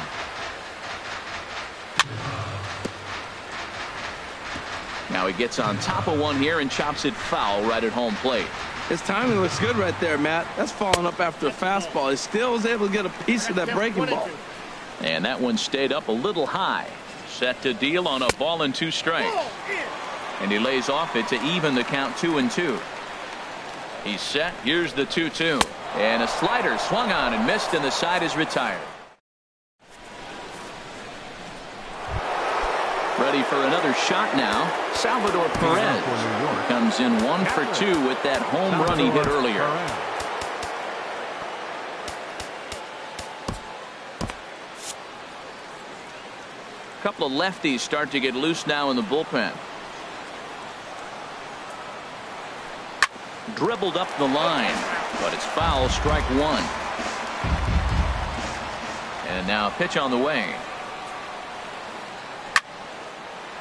S1: Now he gets on top of one here and chops it foul right at home plate.
S3: His timing looks good right there, Matt. That's falling up after a fastball. He still was able to get a piece of that breaking ball.
S1: And that one stayed up a little high. Set to deal on a ball and 2 strikes. And he lays off it to even the count 2-2. He's set. Here's the 2-2. And a slider swung on and missed, and the side is retired. Ready for another shot now. Salvador Perez comes in 1 for 2 with that home run he hit earlier. A couple of lefties start to get loose now in the bullpen. Dribbled up the line, but it's foul, strike 1. And now a pitch on the way.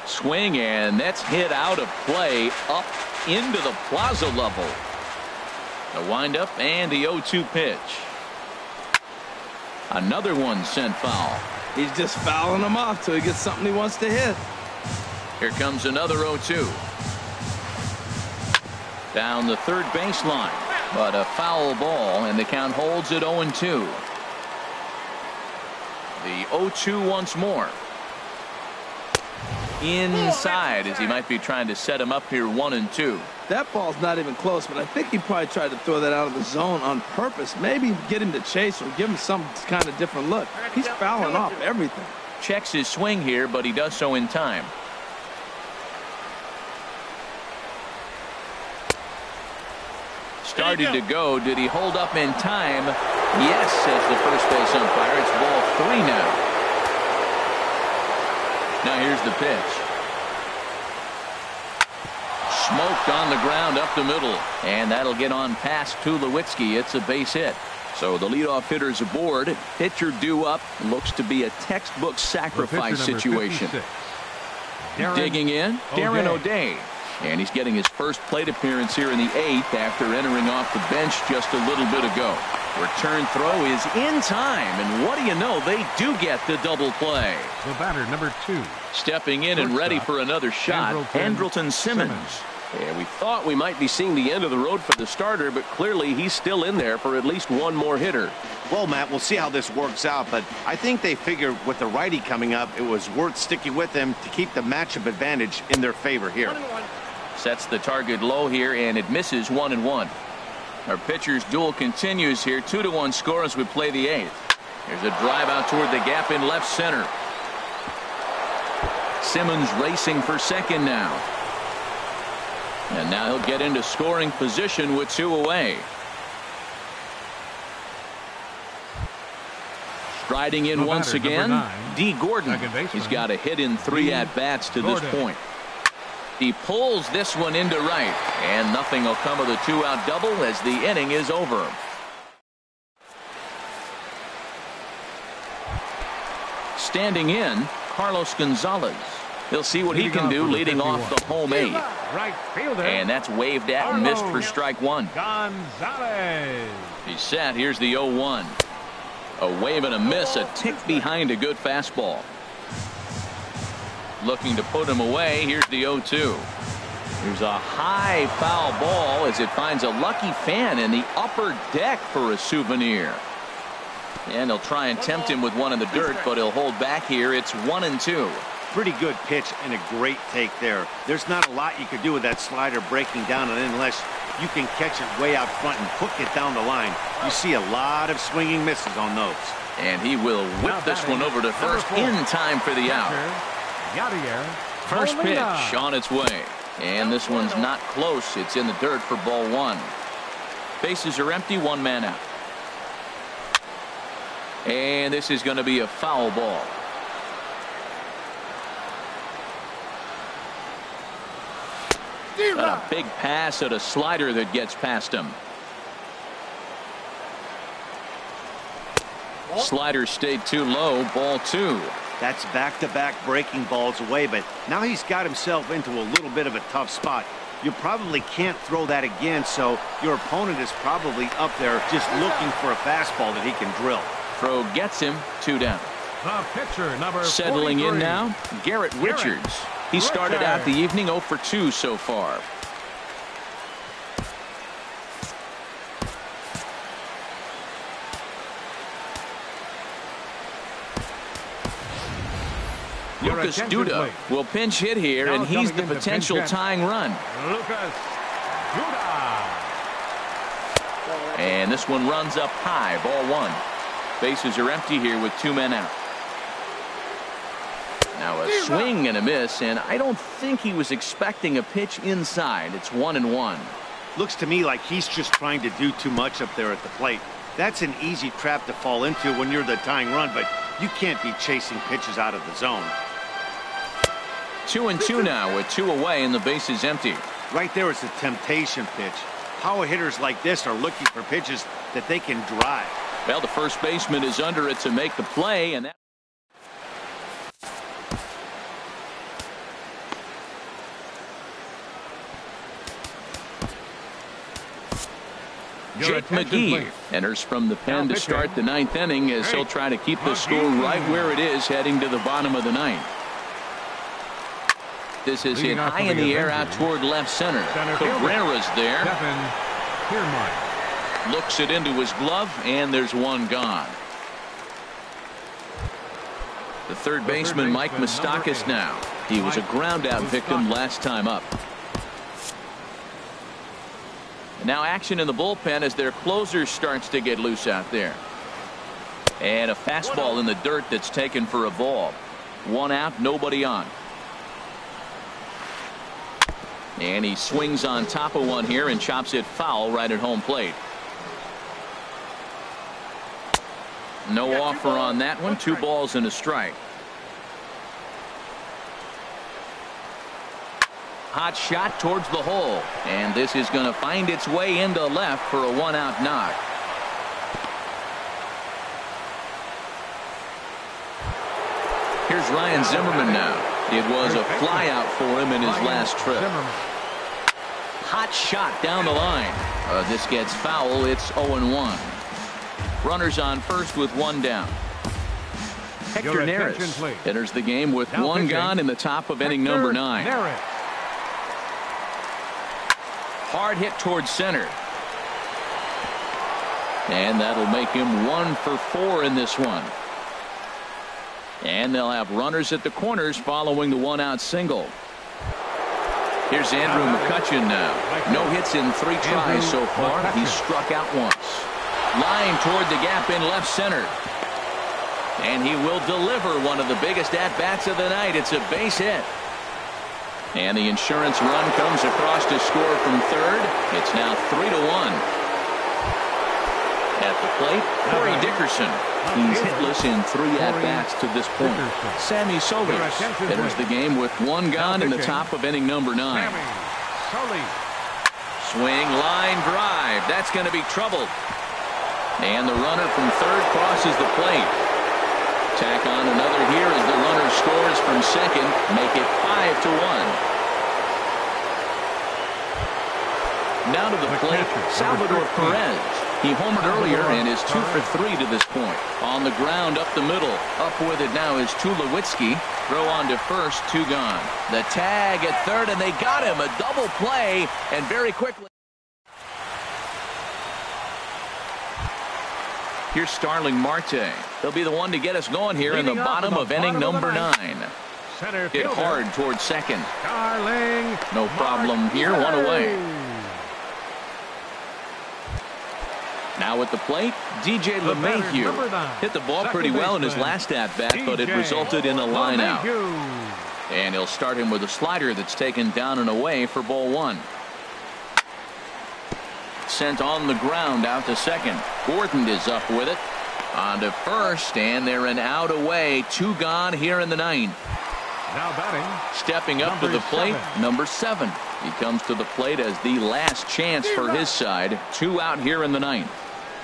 S1: Swing, and that's hit out of play up into the plaza level. The windup and the 0-2 pitch. Another one sent foul.
S3: He's just fouling them off till he gets something he wants to hit.
S1: Here comes another 0-2. Down the third baseline, but a foul ball, and the count holds at 0-2. The 0-2 once more. Inside, as he might be trying to set him up here 1-2.
S3: That ball's not even close, but I think he probably tried to throw that out of the zone on purpose. Maybe get him to chase or give him some kind of different look. He's fouling off everything.
S1: Checks his swing here, but he does so in time. Started to go. Did he hold up in time? Yes, says the first base umpire. It's ball 3 now. Now here's the pitch. Smoked on the ground up the middle, and that'll get on past Tulowitzki. It's a base hit. So the leadoff hitter's aboard. Pitcher due up. Looks to be a textbook sacrifice situation. Digging in, Darren O'Day. And he's getting his first plate appearance here in the 8th after entering off the bench just a little bit ago. Return throw is in time, and what do you know, they do get the double play.
S2: The batter, number 2.
S1: Stepping in and ready for another shot, Andrelton Simmons.
S6: Yeah, we thought we might be seeing the end of the road for the starter, but clearly he's still in there for at least one more hitter.
S4: Well, Matt, we'll see how this works out, but I think they figured with the righty coming up, it was worth sticking with him to keep the matchup advantage in their favor here.
S1: Sets the target low here, and it misses 1-1. Our pitcher's duel continues here. 2-1 score as we play the 8th. There's a drive out toward the gap in left center. Simmons racing for second now. And now he'll get into scoring position with 2 away. Striding in once again, D. Gordon. He's got a hit in 3 at-bats to this point. He pulls this one into right, and nothing will come of the 2-out double as the inning is over. Standing in, Carlos Gonzalez. He'll see what he can do leading off the home 8.
S2: Right fielder.
S1: And that's waved at and missed for strike 1.
S2: Gonzalez.
S1: He's set. Here's the 0-1. A wave and a miss, a tick behind a good fastball. Looking to put him away. Here's the 0-2. There's a high foul ball as it finds a lucky fan in the upper deck for a souvenir. And he'll try and tempt him with one in the dirt, but he'll hold back here. It's 1-2.
S4: Pretty good pitch and a great take there. There's not a lot you could do with that slider breaking down and unless you can catch it way out front and hook it down the line. You see a lot of swinging misses on those.
S1: And he will whip this one over to first in time for the out. First pitch on its way. And this one's not close. It's in the dirt for ball 1. Bases are empty, 1 man out. And this is going to be a foul ball. Got a big pass at a slider that gets past him. Slider stayed too low, ball 2.
S4: That's back-to-back breaking balls away, but now he's got himself into a little bit of a tough spot. You probably can't throw that again, so your opponent is probably up there just looking for a fastball that he can drill.
S1: Throw gets him, 2 down.
S2: The pitcher, number
S1: Settling
S2: 43.
S1: in now, Garrett Richards. He started out the evening 0 for 2 so far. Lucas Duda will pinch hit here, and he's the potential tying run.
S2: Lucas Duda.
S1: And this one runs up high, ball 1. Bases are empty here with 2 men out. Now a swing and a miss, and I don't think he was expecting a pitch inside. It's 1-1.
S4: Looks to me like he's just trying to do too much up there at the plate. That's an easy trap to fall into when you're the tying run, but you can't be chasing pitches out of the zone.
S1: 2-2 now with 2 away and the bases empty.
S4: Right there is a temptation pitch. Power hitters like this are looking for pitches that they can drive.
S1: Well, the first baseman is under it to make the play, and that Jake McGee enters from the pen to start the 9th inning as he'll try to keep the score right where it is heading to the bottom of the 9th. This is hit high in the air out toward left center. Cabrera's there. Looks it into his glove, and there's one gone. The third baseman, Mike Moustakas, now. He was a ground out victim last time up. Now action in the bullpen as their closer starts to get loose out there. And a fastball in the dirt that's taken for a ball. 1 out, nobody on. And he swings on top of one here and chops it foul right at home plate. No offer on that one. 2 balls and a strike. Hot shot towards the hole, and this is going to find its way into left for a 1-out knock. Here's Ryan Zimmerman now. It was a fly out for him in his last trip. Hot shot down the line. This gets foul. It's 0-1. Runners on first with 1 down. Hector Neris enters the game with 1 gone in the top of inning number 9. Hard hit towards center. And that'll make him 1 for 4 in this one. And they'll have runners at the corners following the 1-out single. Here's Andrew McCutchen now. No hits in 3 tries so far. He's struck out once. Line toward the gap in left center. And he will deliver one of the biggest at-bats of the night. It's a base hit. And the insurance run comes across to score from third. It's now 3-1. At the plate, Corey Dickerson. He's hitless in 3 at-bats to this point. Sammy Solis enters the game with 1 gone in the top of inning number 9. Swing, line drive. That's going to be trouble. And the runner from third crosses the plate. Tack on another here as the runner scores from second. Make it 5-1. Now to the plate, Salvador Perez. He homered earlier and is 2 for 3 to this point. On the ground up the middle. Up with it now is Tulowitzki. Throw on to first, 2 gone. The tag at third, and they got him. A double play, and very quickly. Here's Starling Marte. He'll be the one to get us going here in the bottom of inning number 9. Hit hard towards second. No problem here, 1 away. Now at the plate, DJ LeMahieu hit the ball pretty well in his last at-bat, but it resulted in a line out. And he'll start him with a slider that's taken down and away for ball 1. Sent on the ground out to second. Gordon is up with it. On to first, and they're an out away. 2 gone here in the 9th.
S2: Now batting.
S1: Stepping up to the plate, number 7. He comes to the plate as the last chance for his side. 2 out here in the 9th.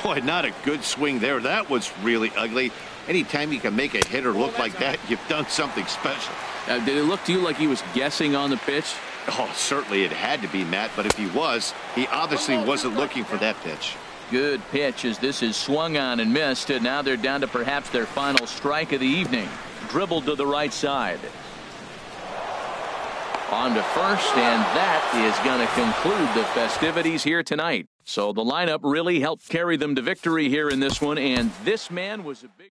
S4: Boy, not a good swing there. That was really ugly. Anytime you can make a hitter look like that, you've done something special.
S1: Did it look to you like he was guessing on the pitch?
S4: Oh, certainly it had to be, Matt, but if he was, he obviously wasn't looking for that pitch.
S1: Good pitch as this is swung on and missed, and now they're down to perhaps their final strike of the evening. Dribbled to the right side. On to first, and that is going to conclude the festivities here tonight. So the lineup really helped carry them to victory here in this one, and this man was a big...